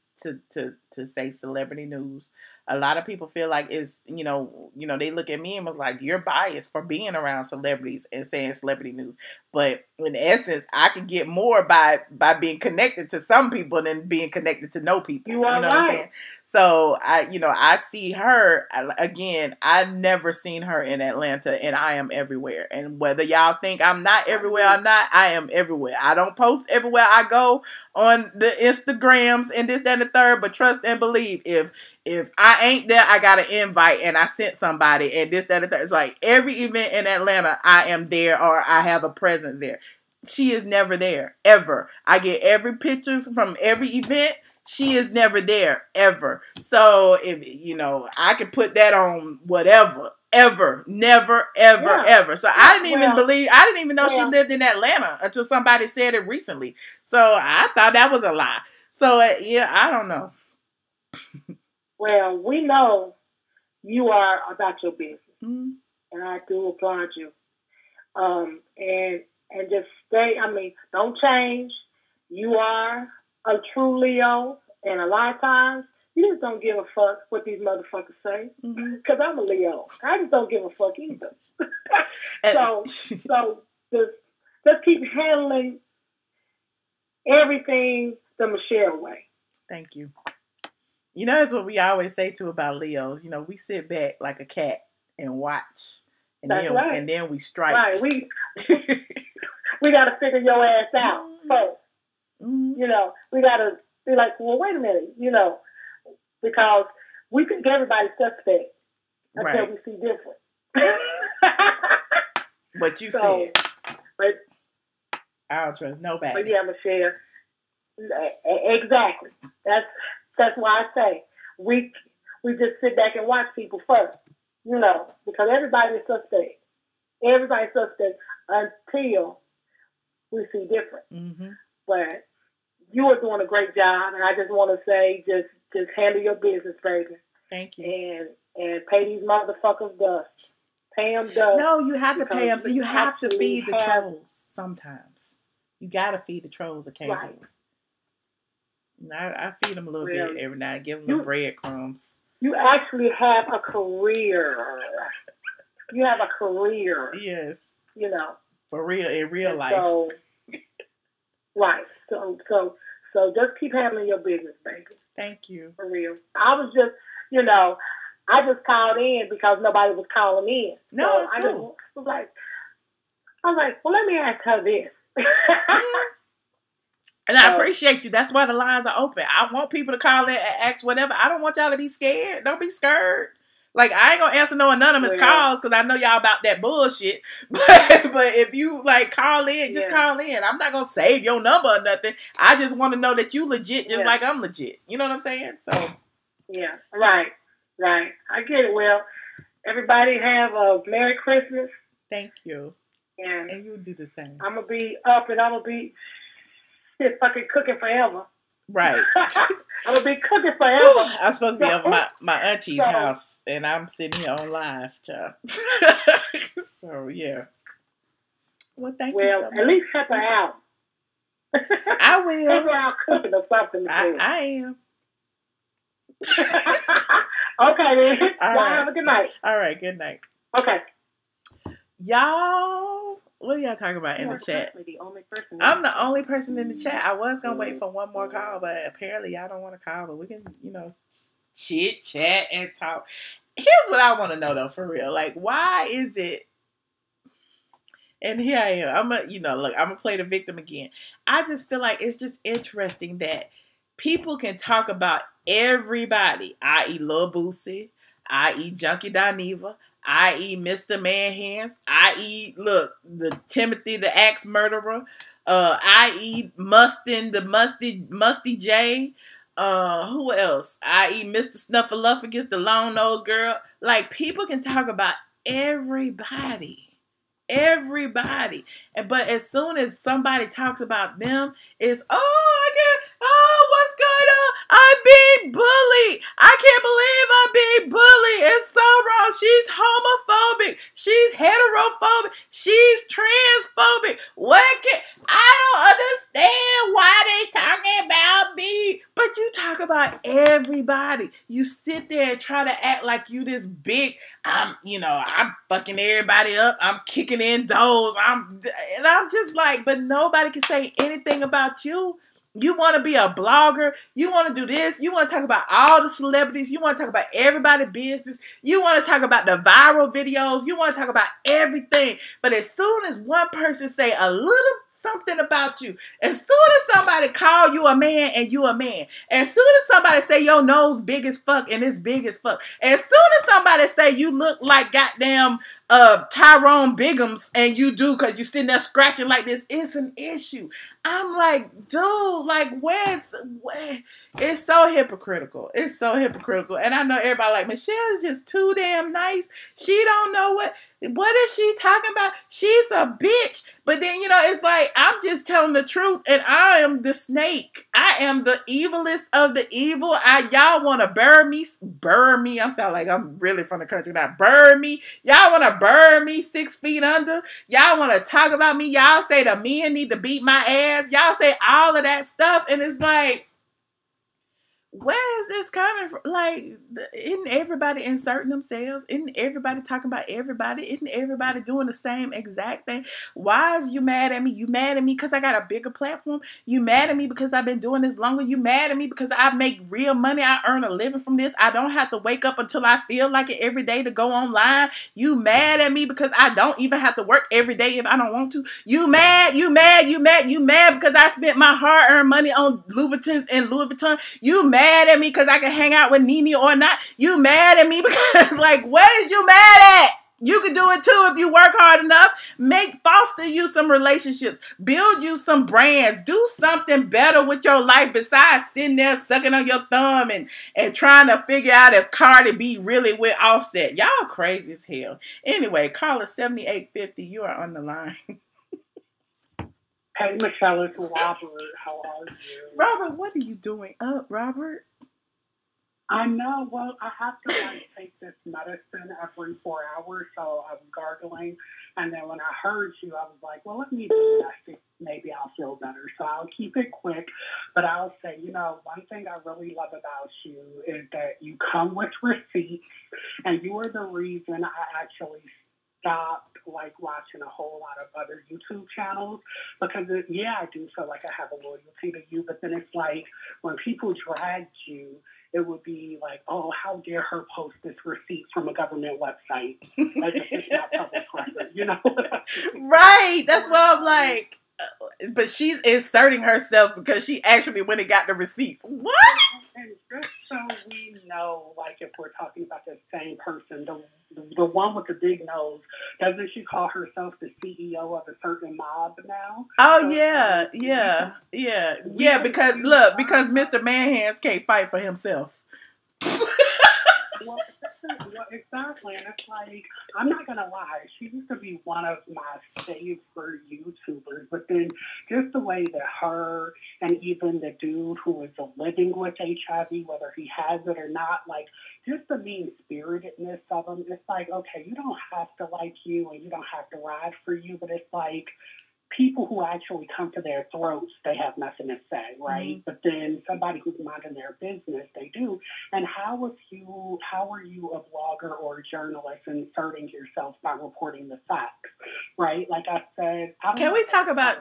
say celebrity news. A lot of people feel like it's, you know, they look at me and was like, you're biased for being around celebrities and saying celebrity news. But in essence, I could get more by being connected to some people than being connected to no people. You know what I'm saying? So I see her again. I've never seen her in Atlanta, and I am everywhere. And whether y'all think I'm not everywhere or not, I am everywhere. I don't post everywhere I go on the Instagrams and this, that, and the third, but trust and believe, if I ain't there, I got an invite and I sent somebody and this, that, and that. It's like every event in Atlanta, I am there or I have a presence there. She is never there, ever. I get every pictures from every event. She is never there, ever. So, if I could put that on whatever, ever, never, ever, ever. So I didn't even know she lived in Atlanta until somebody said it recently. So I thought that was a lie. So, I don't know. Well, we know you are about your business, and I do applaud you. And just stay. I mean, don't change. You are a true Leo, and a lot of times you just don't give a fuck what these motherfuckers say. Because I'm a Leo, I just don't give a fuck either. so just keep handling everything the Michelle way. Thank you. That's what we always say too about Leos. We sit back like a cat and watch, and then we strike. Right, we got to figure your ass out first. We got to be like, well, wait a minute, because we think everybody's suspect until we see different. What you said. But I don't trust nobody. But yeah, Michelle, exactly. That's why I say we just sit back and watch people first, because everybody's suspect. Everybody's suspect until we see different. But you are doing a great job, and I just want to say, just handle your business, baby. Thank you. And pay these motherfuckers dust. Pam does. No, you have to pay them. So you have to actually feed the have- trolls sometimes. You got to feed the trolls occasionally. I feed them a little bit every night. Give them little breadcrumbs. You actually have a career. You have a career. Yes. You know. For real, in real life. So, right. So just keep handling your business, baby. Thank you. For real. I was just, you know, I just called in because nobody was calling in. No, so it's cool. I was like, well, let me ask her this. And I appreciate you. That's why the lines are open. I want people to call in and ask whatever. I don't want y'all to be scared. Don't be scared. Like, I ain't gonna answer no anonymous calls because I know y'all about that bullshit. But if you like call in, just call in. I'm not gonna save your number or nothing. I just want to know that you legit, just like I'm legit. You know what I'm saying? So yeah, right. I get it. Well, everybody have a Merry Christmas. Thank you. And you do the same. I'm gonna be up and I'm gonna be fucking cooking forever. Right. I'm gonna be cooking forever. I'm supposed to be over my auntie's house, and I'm sitting here on live, child. So yeah. Well, thank you so much. At least help her out. I will. Help her out cooking or something. I am. Okay, then. Y'all have a good night. All right, good night. Okay. Y'all, what are y'all talking about in the chat? I'm the only person in the chat. I was going to wait for one more call, but apparently y'all don't want to call, but we can, chit, chat, and talk. Here's what I want to know, though, for real. Like, why is it, and here I am, I'm going to play the victim again. I just feel like it's just interesting that people can talk about everybody, i.e. Lil Boosie, i.e. Junkie Dineva, i.e. Mr. Manhands, i.e. the Timothy the Axe Murderer, i.e. Mustin the Musty J, who else? i.e. Mr. Snuffleupagus, the long nose girl. Like, people can talk about everybody. Everybody. But as soon as somebody talks about them, it's, what's going on? I'm being bullied. I can't believe I'm being bullied. It's so wrong. She's homophobic. She's heterophobic. She's transphobic. I don't understand why they talking about me. But you talk about everybody. You sit there and try to act like you this big, I'm fucking everybody up. I'm kicking in doors. I'm just like, but nobody can say anything about you. You want to be a blogger. You want to do this. You want to talk about all the celebrities. You want to talk about everybody's business. You want to talk about the viral videos. You want to talk about everything. But as soon as one person say a little something about you, as soon as somebody call you a man and you a man, as soon as somebody say your nose big as fuck and it's big as fuck, as soon as somebody say you look like goddamn Tyrone Biggums and you do because you sitting there scratching like this, it's an issue. I'm like, dude, like where? It's so hypocritical. It's so hypocritical. And I know everybody like, Michelle is just too damn nice. She don't know what is she talking about? She's a bitch. But then, it's like, I'm just telling the truth, and I am the snake. I am the evilest of the evil. Y'all want to bury me. I'm sounding like I'm really from the country now. Bury me. Y'all want to bury me 6 feet under. Y'all want to talk about me. Y'all say the men need to beat my ass. Y'all say all of that stuff, and it's like, where is this coming from? Like, isn't everybody inserting themselves? Isn't everybody talking about everybody? Isn't everybody doing the same exact thing? Why is you mad at me? You mad at me because I got a bigger platform? You mad at me because I've been doing this longer? You mad at me because I make real money? I earn a living from this. I don't have to wake up until I feel like it every day to go online. You mad at me because I don't even have to work every day if I don't want to? You mad because I spent my hard-earned money on Louboutins and Louis Vuitton? You mad at me because I can hang out with Nene or not? You mad at me because, like, what is you mad at? You can do it too if you work hard enough. Foster you some relationships. Build you some brands. Do something better with your life besides sitting there sucking on your thumb and trying to figure out if Cardi B really with Offset. Y'all crazy as hell. Anyway, caller 7850, you are on the line. Hey, Michelle, it's Robert. How are you? Robert, what are you doing up, Robert? I know. Well, I have to like take this medicine every 4 hours, so I'm gargling. And then when I heard you, I was like, well, let me do that. Maybe I'll feel better. So I'll keep it quick. But I'll say, one thing I really love about you is that you come with receipts, and you are the reason I actually stopped like watching a whole lot of other YouTube channels because I do feel like I have a loyalty to you, but then it's like when people drag you, it would be like, oh, how dare her post this receipt from a government website? Like, it's not public record, Right. That's why I'm like, but she's inserting herself because she actually went and got the receipts. What? And just so we know, like, if we're talking about the same person, the one with the big nose, doesn't she call herself the CEO of a certain mob now? Oh, so, yeah. Because look, because Mr. Manhands can't fight for himself. Well, exactly. And it's like, I'm not going to lie. She used to be one of my favorite YouTubers. But then just the way that her and even the dude who is living with HIV, whether he has it or not, like, just the mean-spiritedness of him, it's like, okay, you don't have to like you and you don't have to ride for you, but it's like, people who actually come to their throats, they have nothing to say, right? Mm-hmm. But then somebody who's minding their business, they do. And how are you a blogger or a journalist inserting yourself by reporting the facts, right? Like I said, can we talk about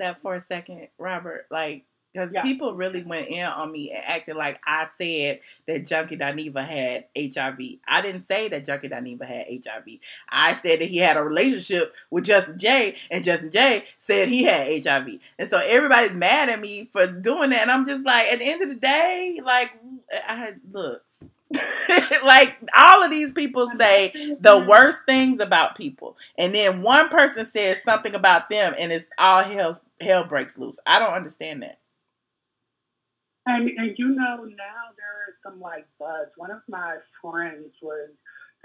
that for a second, Robert? Like, because people really went in on me and acted like I said that Junkie Dineva had HIV. I didn't say that Junkie Dineva had HIV. I said that he had a relationship with Justin J, and Justin J said he had HIV. And so everybody's mad at me for doing that. And I'm just like, at the end of the day, like, look. Like, all of these people say the worst things about people. And then one person says something about them, and it's all hell breaks loose. I don't understand that. And now there is some like buzz. One of my friends was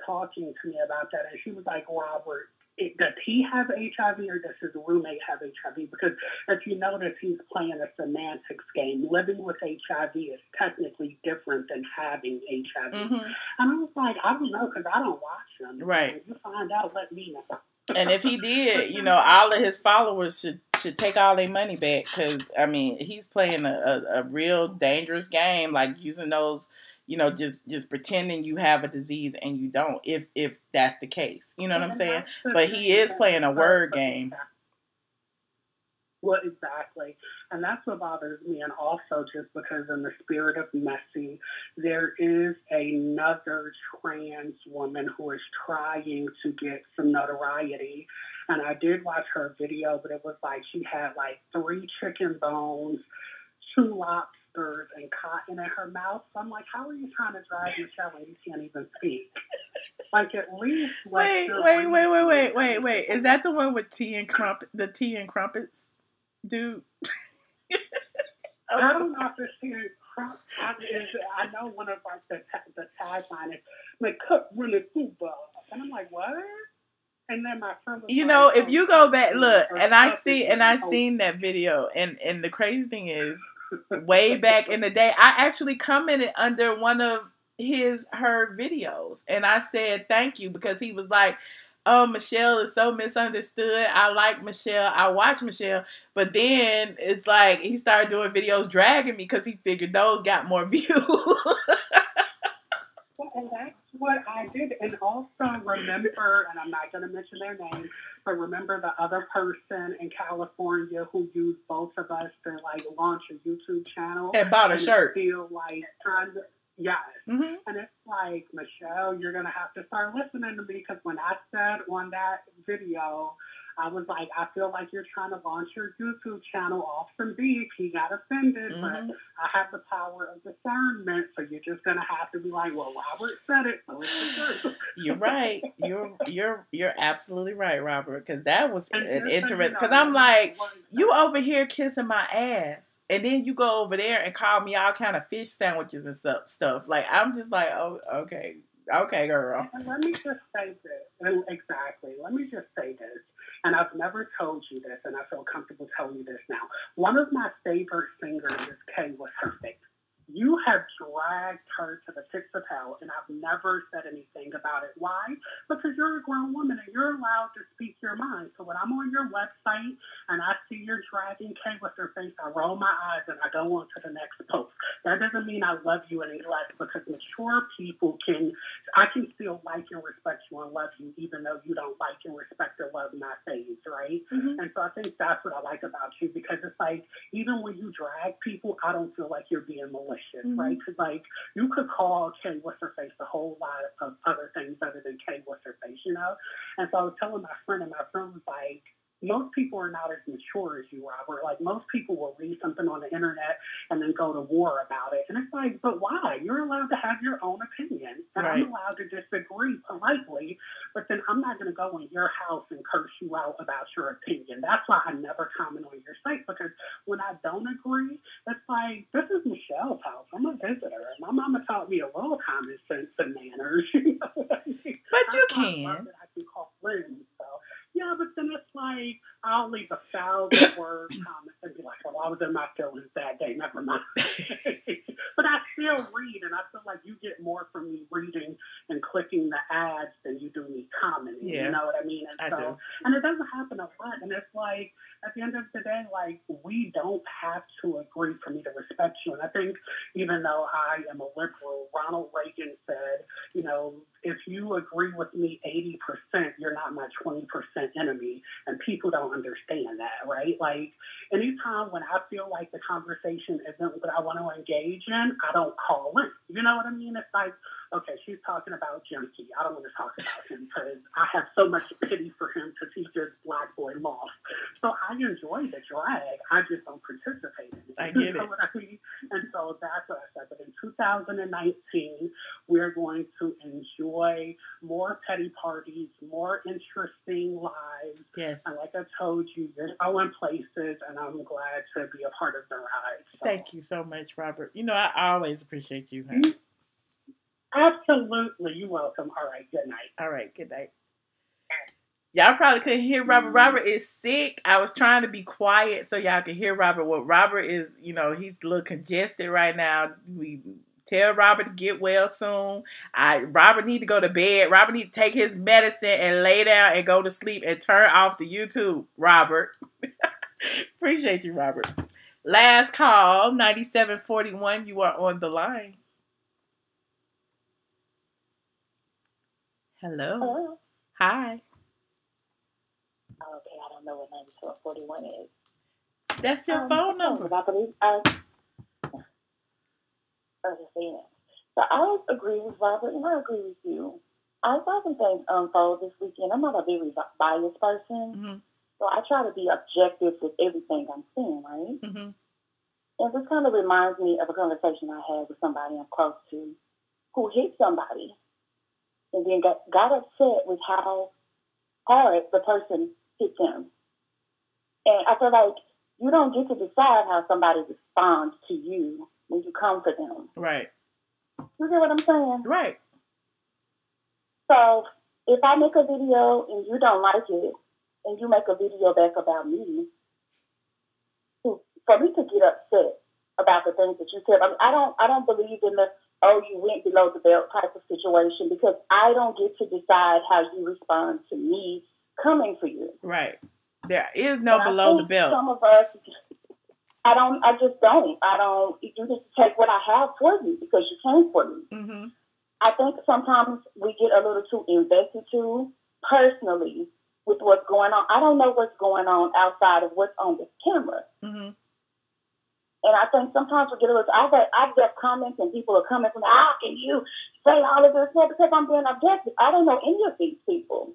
talking to me about that, and she was like, Robert, does he have HIV or does his roommate have HIV? Because if you notice, he's playing a semantics game. Living with HIV is technically different than having HIV. Mm-hmm. And I was like, I don't know, because I don't watch them. Right. When you find out, let me know. And if he did, all of his followers should take all their money back, because I mean, he's playing a real dangerous game, like using those, just pretending you have a disease and you don't, if that's the case. You know what I'm saying? But he is playing a word game. Well, exactly. And that's what bothers me. And also just because in the spirit of messy, there is another trans woman who is trying to get some notoriety. And I did watch her video, but it was like she had like 3 chicken bones, 2 lobsters, and cotton in her mouth. So I'm like, how are you trying to drive Michelle when you can't even speak? Like, at least... Wait. Is that the one with tea and crumpets? Dude. I don't know if it's here. I know one of like the tagline is like "Cook really food ball," and I'm like, what? And then my friend was like, if you go back, look, and I seen that video, and the crazy thing is, way back in the day, I actually commented under one of her videos, and I said thank you, because he was like, oh, Michelle is so misunderstood. I like Michelle. I watch Michelle. But then it's like he started doing videos dragging me because he figured those got more views. And that's what I did. And also remember, and I'm not going to mention their name, but remember the other person in California who used both of us to like launch a YouTube channel. And bought a shirt. Feel like trying to... Yes. Mm-hmm. And it's like, Michelle, you're going to have to start listening to me, because when I said on that video, I was like, I feel like you're trying to launch your YouTube channel off some beef. He got offended, but I have the power of discernment, so you're just going to have to be like, well, Robert said it, so it's the truth. You're right. You're absolutely right, Robert, because that was an interesting, because I'm like, you over here kissing my ass, and then you go over there and call me all kind of fish sandwiches and stuff. Like, I'm just like, oh, okay, girl. And let me just say this. Exactly. Let me just say this. And I've never told you this, and I feel comfortable telling you this now. One of my favorite singers is Kay with her face. You have dragged her to the pits of hell, and I've never said anything about it. Why? Because you're a grown woman and you're allowed to speak your mind. So when I'm on your website and I see you're dragging Kay with her face, I roll my eyes and I go on to the next post. That doesn't mean I love you any less, because mature people I can still like and respect you and love you, even though you don't like and respect or love my phase, right? Mm-hmm. And so I think that's what I like about you, because it's like, even when you drag people, I don't feel like you're being malicious, right? Because, like, you could call Kay what's her face a whole lot of other things other than Kay what's her face, you know? And so I was telling my friend, and my friend was like, most people are not as mature as you, Robert. Like, most people will read something on the internet and then go to war about it. And it's like, but why? You're allowed to have your own opinion. And right. I'm allowed to disagree politely, but then I'm not going to go in your house and curse you out about your opinion. That's why I never comment on your site, because when I don't agree, it's like, this is Michelle's house. I'm a visitor. My mama taught me a little common sense and manners. You know what I mean? But you I can. I can call friends, so. Yeah, but then it's like, I'll leave 1,000-word comment and be like, well, I was in my feelings that day, never mind. But I still read, and I feel like you get more from me reading and clicking the ads than you do me commenting. Yeah, you know what I mean? And I do. And it doesn't happen a lot. And it's like, at the end of the day, like, we don't have to agree for me to respect you. And I think even though I am a liberal, Ronald Reagan said, you know, if you agree with me 80%, you're not my 20% enemy. And people don't understand that, right? Like, anytime when I feel like the conversation isn't what I want to engage in, I don't call in. You know what I mean? It's like, okay, she's talking about Junkie. I don't want to talk about him because I have so much pity for him because he's just black boy lost. So I enjoy the drag. I just don't participate in it. I get You know it. what I mean? And so that's what I said. But in 2019, we're going to enjoy more petty parties, more interesting lives. Yes. And like I told you, you're going places, and I'm glad to be a part of the ride. So. Thank you so much, Robert. You know, I always appreciate you, huh? Absolutely. You're welcome. All right. Good night. All right. Good night. Y'all probably couldn't hear Robert. Robert is sick. I was trying to be quiet so y'all could hear Robert. What Robert is, you know, he's a little congested right now. We tell Robert to get well soon. Robert need to go to bed. Robert need to take his medicine and lay down and go to sleep and turn off the YouTube, Robert. Appreciate you, Robert. Last call, 9741. You are on the line. Hello. Hello. Hi. Okay, I don't know what 9741 is. That's your phone number. I believe I understand. So I agree with Robert, and I agree with you. I saw some things unfold this weekend. I'm not a very biased person, Mm-hmm. so I try to be objective with everything I'm seeing, right? Mm-hmm. And this kind of reminds me of a conversation I had with somebody I'm close to who hit somebody and then got upset with how hard the person hit them. And I feel like you don't get to decide how somebody responds to you when you come for them. Right. You get what I'm saying? Right. So if I make a video and you don't like it, and you make a video back about me, for me to get upset about the things that you said, I don't believe in the you went below the belt type of situation, because I don't get to decide how you respond to me coming for you. Right. There is no and below the belt. Some of us, I just don't. You just take what I have for you because you came for me. Mm-hmm. I think sometimes we get a little too invested too, personally, with what's going on. I don't know what's going on outside of what's on this camera. Mm-hmm. And I think sometimes we get a little, I've got comments and people are coming from, how can you say all of this? Well, because I'm being objective. I don't know any of these people.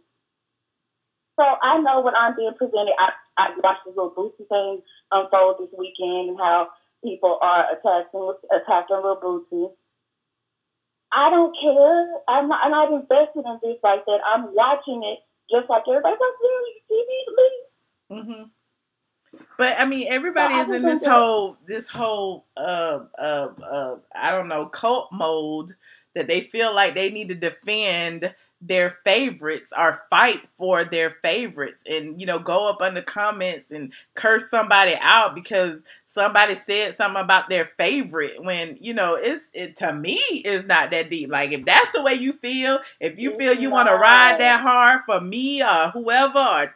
So I know when I'm being presented, I watched this little Bootsy thing unfold this weekend and how people are attacking little Bootsy. I don't care. I'm not invested in this like that. I'm watching it just like everybody else doing TV to me. Mm-hmm. But I mean, everybody is in this whole I don't know, cult mode that they feel like they need to defend their favorites or fight for their favorites and, you know, go up under comments and curse somebody out because somebody said something about their favorite when, you know, it to me is not that deep. Like, if that's the way you feel, if you feel you want to ride that hard for me or whoever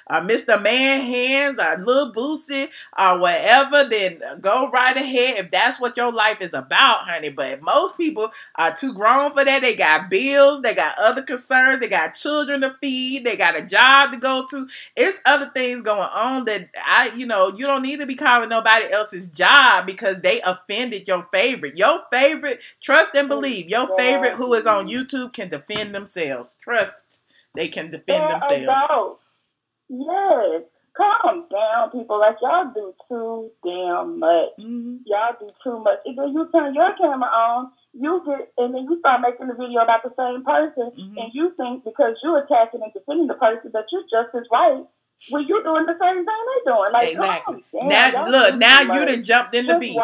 or Mr. Man Hands or Lil Boosie or whatever, then go right ahead if that's what your life is about, honey. But most people are too grown for that. They got bills, they got other concerns, they got children to feed, they got a job to go to. It's other things going on that you don't need to be calling nobody else's job because they offended your favorite. Your favorite, trust and believe, your favorite who is on YouTube can defend themselves. Trust, they can defend themselves. Yes, calm down, people. Like, y'all do too damn much. Y'all do too much. And then you turn your camera on, and then you start making a video about the same person, and you think because you're attacking and defending the person that you're just as right when you're doing the same thing they're doing. Like, exactly. Now you done jumped in the beef.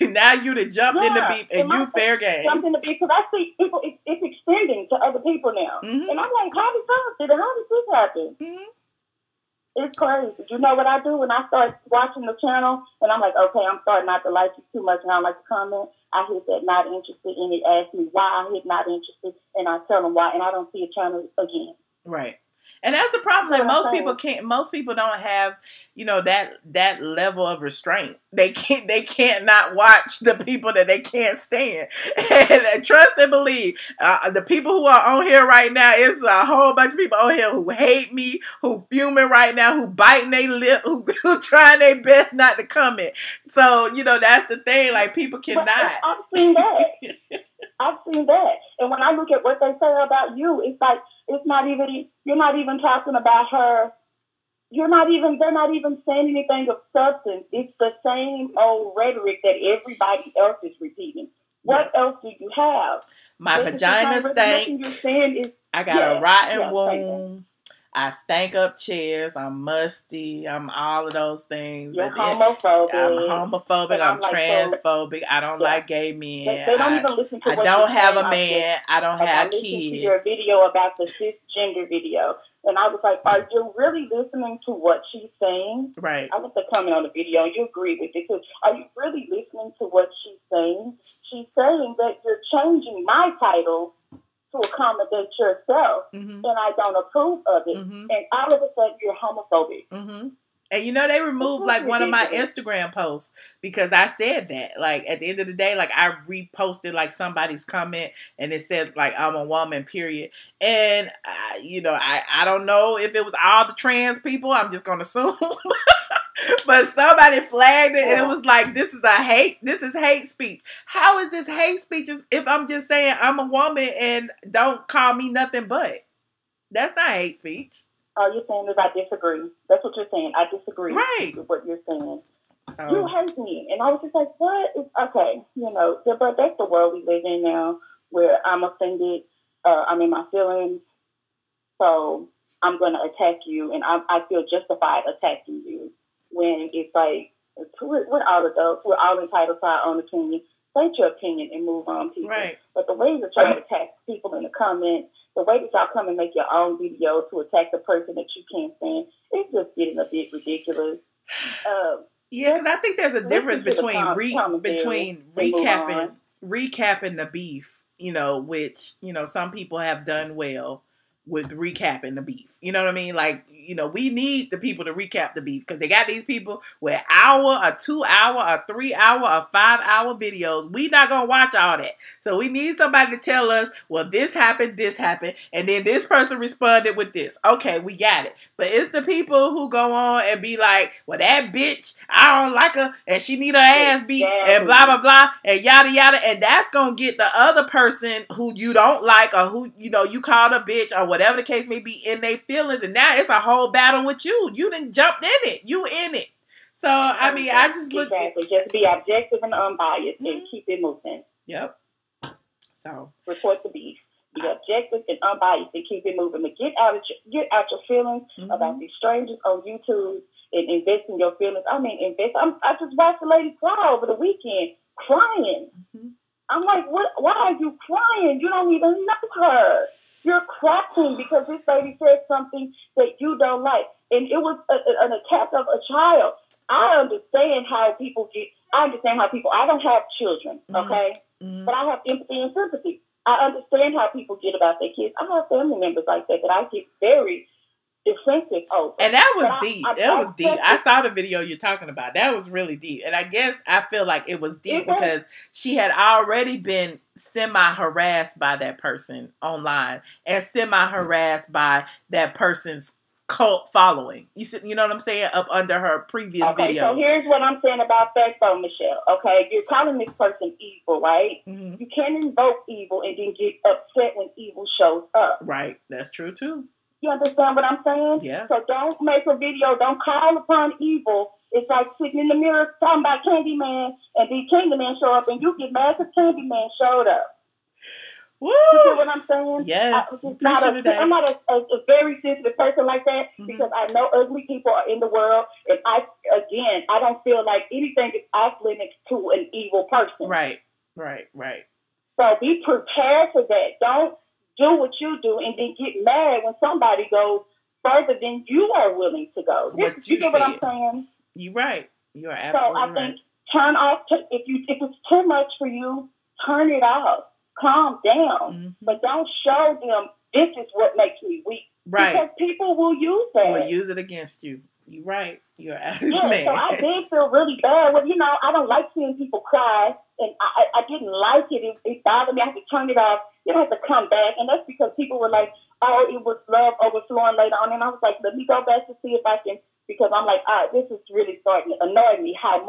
Now you done jumped in the beef, and you fair game. Jumped in the beef because I see people. It's extending to other people now, and I'm like, how did this happen? It's crazy. You know what I do when I start watching the channel and I'm like, okay, I'm starting not to like you too much and I don't like to comment. I hit that not interested and it asks me why I hit not interested and I tell them why and I don't see a channel again. Right. And that's the problem. Like, most people don't have, you know, that level of restraint. They can't not watch the people that they can't stand. And trust and believe, the people who are on here right now, it's a whole bunch of people on here who hate me, who fuming right now, who biting their lip, who trying their best not to comment. So, you know, that's the thing. Like, people cannot. I've seen that. I've seen that. And when I look at what they say about you, it's like, you're not even talking about her. They're not even saying anything of substance. It's the same old rhetoric that everybody else is repeating. What else do you have? My vagina stank. I got a rotten womb. I stank up chairs. I'm musty. I'm all of those things. You're homophobic. I'm homophobic. I'm transphobic. I don't like gay men. They don't even listen to what I don't have a man. I don't have kids. I listened to your video about the cisgender video, and I was like, are you really listening to what she's saying? Right. I was to comment on the video, and you agree with it, too. Are you really listening to what she's saying? She's saying that you're changing my title to accommodate yourself, and I don't approve of it. And all of a sudden, you're homophobic. And you know, they removed like one of my Instagram posts because I said that. Like, at the end of the day, like, I reposted like somebody's comment and it said like, I'm a woman, period. And I don't know if it was all the trans people. I'm just gonna assume. But somebody flagged it and it was like, this is hate speech. How is this hate speech if I'm just saying I'm a woman and don't call me nothing but? That's not hate speech. Oh, you're saying that I disagree. That's what you're saying. I disagree with what you're saying. So, you hate me. And I was just like, what? Okay, but that's the world we live in now where I'm offended. I'm in my feelings. So I'm going to attack you. And I feel justified attacking you. When it's like, we're all adults. We're all entitled to our own opinion. State your opinion and move on, people. Right. But the way that y'all attack people in the comments, the way that y'all come and make your own video to attack the person that you can't stand, it's just getting a bit ridiculous. Yeah, because I think there's a difference between recapping the beef, which, some people have done well with recapping the beef. You know what I mean? Like, we need the people to recap the beef because they got these people with hour, or 2 hour, or 3 hour, or 5 hour videos. We not going to watch all that. So we need somebody to tell us, well, this happened, and then this person responded with this. Okay, we got it. But it's the people who go on and be like, well, that bitch, I don't like her, and she need her ass beat, and blah, blah, blah, and yada, yada. And that's going to get the other person who you don't like, or who, you called a bitch, or whatever the case may be, in their feelings. And now it's a whole battle with you. You done jumped in it. You in it. So, I mean, I just look at just be objective and unbiased and keep it moving. Yep. So, report the beef. Be objective and unbiased and keep it moving. But get out your feelings about these strangers on YouTube and invest in your feelings. I mean, I just watched a lady cry over the weekend, crying. I'm like, what? Why are you crying? You don't even know her. You're crying because this lady said something that you don't like. And it was an attack of a child. I understand how people get, I don't have children, okay? But I have empathy and sympathy. I understand how people get about their kids. I have family members like that I get very defensive over. And that was deep. That was deep. I saw the video you're talking about. That was really deep. And I guess I feel like it was deep because she had already been semi-harassed by that person online and semi-harassed by that person's cult following. You know what I'm saying? Up under her previous videos. So here's what I'm saying about that though, Michelle. Okay, you're calling this person evil, right? You can't invoke evil and then get upset when evil shows up. Right. That's true too. You understand what I'm saying? Yeah. So don't make a video. Don't call upon evil. It's like sitting in the mirror talking about Candyman, and then Candyman show up, and you get mad because Candyman showed up. Woo! You see what I'm saying? Yes. I'm not a very sensitive person like that because I know ugly people are in the world, and I don't feel like anything is off limits to an evil person. Right. So be prepared for that. Don't do what you do and then get mad when somebody goes further than you are willing to go. You get what I'm saying? You're right. You are absolutely right. So I think turn off, if it's too much for you, turn it off. Calm down. But don't show them this is what makes me weak. Right. Because people will use that. Will use it against you. You're right. You're absolutely so I did feel really bad. Well, I don't like seeing people cry, and I didn't like it. It bothered me. I had to turn it off. Then I had to come back, and that's because people were like, "Oh, it was love overflowing later on," and I was like, "Let me go back to see if I can," because I'm like, "All right, this is really starting to annoy me. How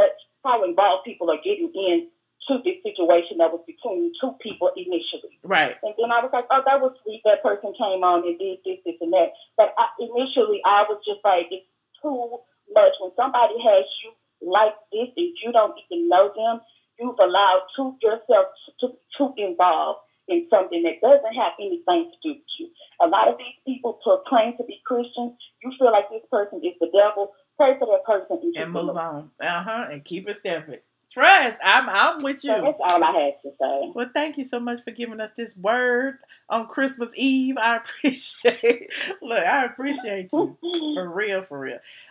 involved people are getting into this situation that was between two people initially." Right. And then I was like, "Oh, that was sweet. That person came on and did this, and that." But initially, I was just like, it's too much. When somebody has you like this and you don't even know them, you've allowed yourself to be too involved in something that doesn't have anything to do with you. A lot of these people proclaim to be Christians. You feel like this person is the devil. Pray for that person and move on. And keep it separate. Trust. I'm with you. So that's all I had to say. Well, thank you so much for giving us this word on Christmas Eve. I appreciate. Look, I appreciate you for real.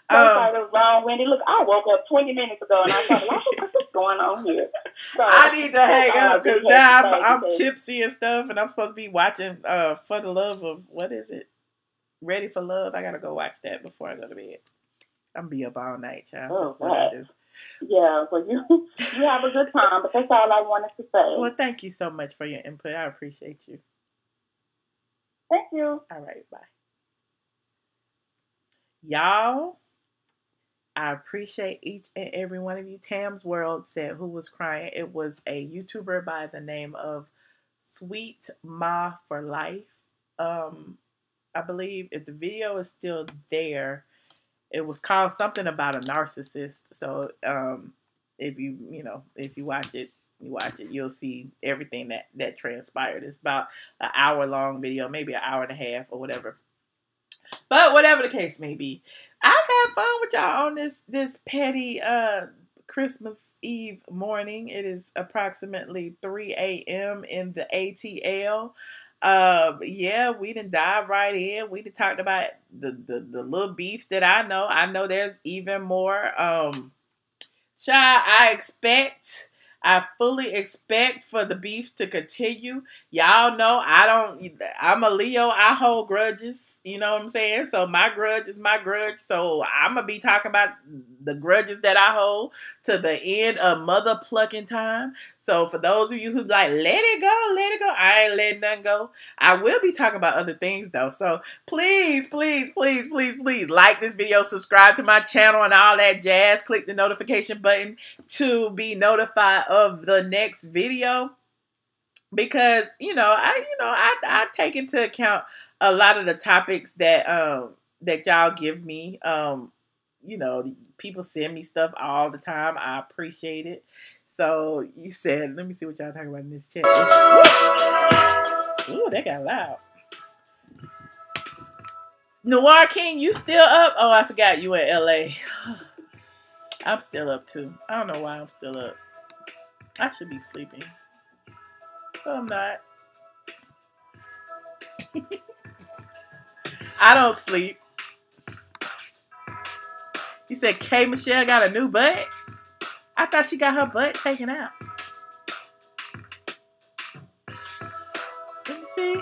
I was long-winded. Look, I woke up 20 minutes ago and I thought, what's going on here? So, I need to hang up because now I'm tipsy and stuff, and I'm supposed to be watching For the Love of, what is it? Ready for Love. I gotta go watch that before I go to bed. I'm gonna be up all night, child. That's what I do. Yeah, well, you have a good time, but that's all I wanted to say. Well, thank you so much for your input. I appreciate you. Thank you. All right, bye. Y'all, I appreciate each and every one of you. Tam's World said, who was crying? It was a YouTuber by the name of Sweet Ma for Life. I believe if the video is still there, it was called something about a narcissist. So if you watch it, you'll see everything that transpired. It's about an hour-long video, maybe an hour and a half or whatever. But whatever the case may be, I've had fun with y'all on this petty Christmas Eve morning. It is approximately 3 a.m. in the ATL. Yeah, we done dive right in. We done talked about the little beefs that I know. I know there's even more. I fully expect for the beefs to continue. Y'all know I'm a Leo. I hold grudges. You know what I'm saying? So my grudge is my grudge. So I'm going to be talking about the grudges that I hold to the end of mother plucking time. So for those of you who like, let it go. I ain't letting nothing go. I will be talking about other things though. So please like this video, subscribe to my channel and all that jazz. Click the notification button to be notified of the next video, because I take into account a lot of the topics that y'all give me. People send me stuff all the time. I appreciate it. So you said, let me see what y'all talking about in this chat. Ooh, that got loud. Noir King, you still up? Oh, I forgot you in LA. I'm still up too. I don't know why I'm still up. I should be sleeping, but I'm not. I don't sleep. You said K. Michelle got a new butt? I thought she got her butt taken out. Let me see.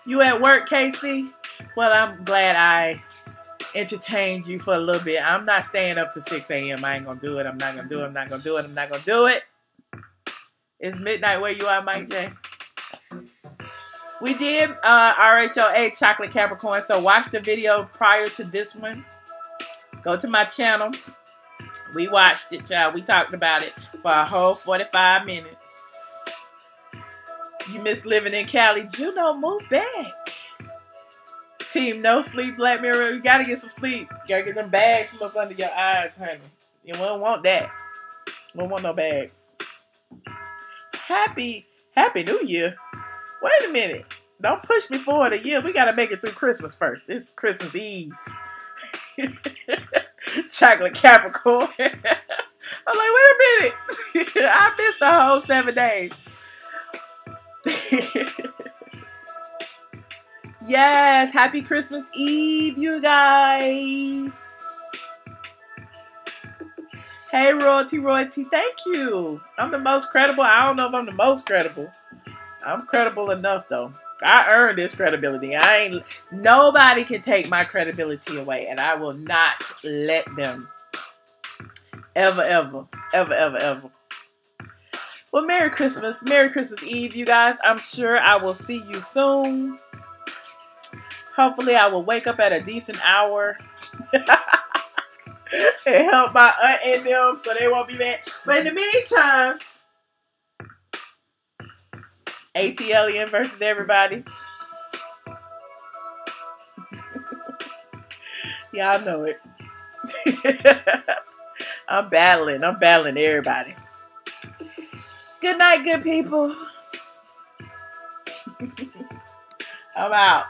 You at work, Casey? Well, I'm glad I entertained you for a little bit. I'm not staying up to 6 a.m. I ain't gonna do it. I'm not gonna do it. I'm not gonna do it. I'm not gonna do it. It's midnight where you are, Mike J. We did RHOA Chocolate Capricorn, so watch the video prior to this one. Go to my channel. We watched it, child. We talked about it for a whole 45 minutes. You miss living in Cali. Juno, move back. Team No Sleep Black Mirror. You gotta get some sleep. You gotta get them bags from up under your eyes, honey. You won't want that. You won't want no bags. Happy New Year. Wait a minute. Don't push me forward a year. We gotta make it through Christmas first. It's Christmas Eve. Chocolate Capricorn. I'm like, wait a minute. I missed the whole 7 days. Yes, happy Christmas Eve, you guys. Hey, Royalty, thank you. I'm the most credible. I don't know if I'm the most credible. I'm credible enough, though. I earned this credibility. Nobody can take my credibility away, and I will not let them. Ever, ever, ever, ever, ever. Well, Merry Christmas. Merry Christmas Eve, you guys. I'm sure I will see you soon. Hopefully, I will wake up at a decent hour and help my aunt and them so they won't be mad. But in the meantime, ATLien versus everybody. Y'all know it. I'm battling everybody. Good night, good people. I'm out.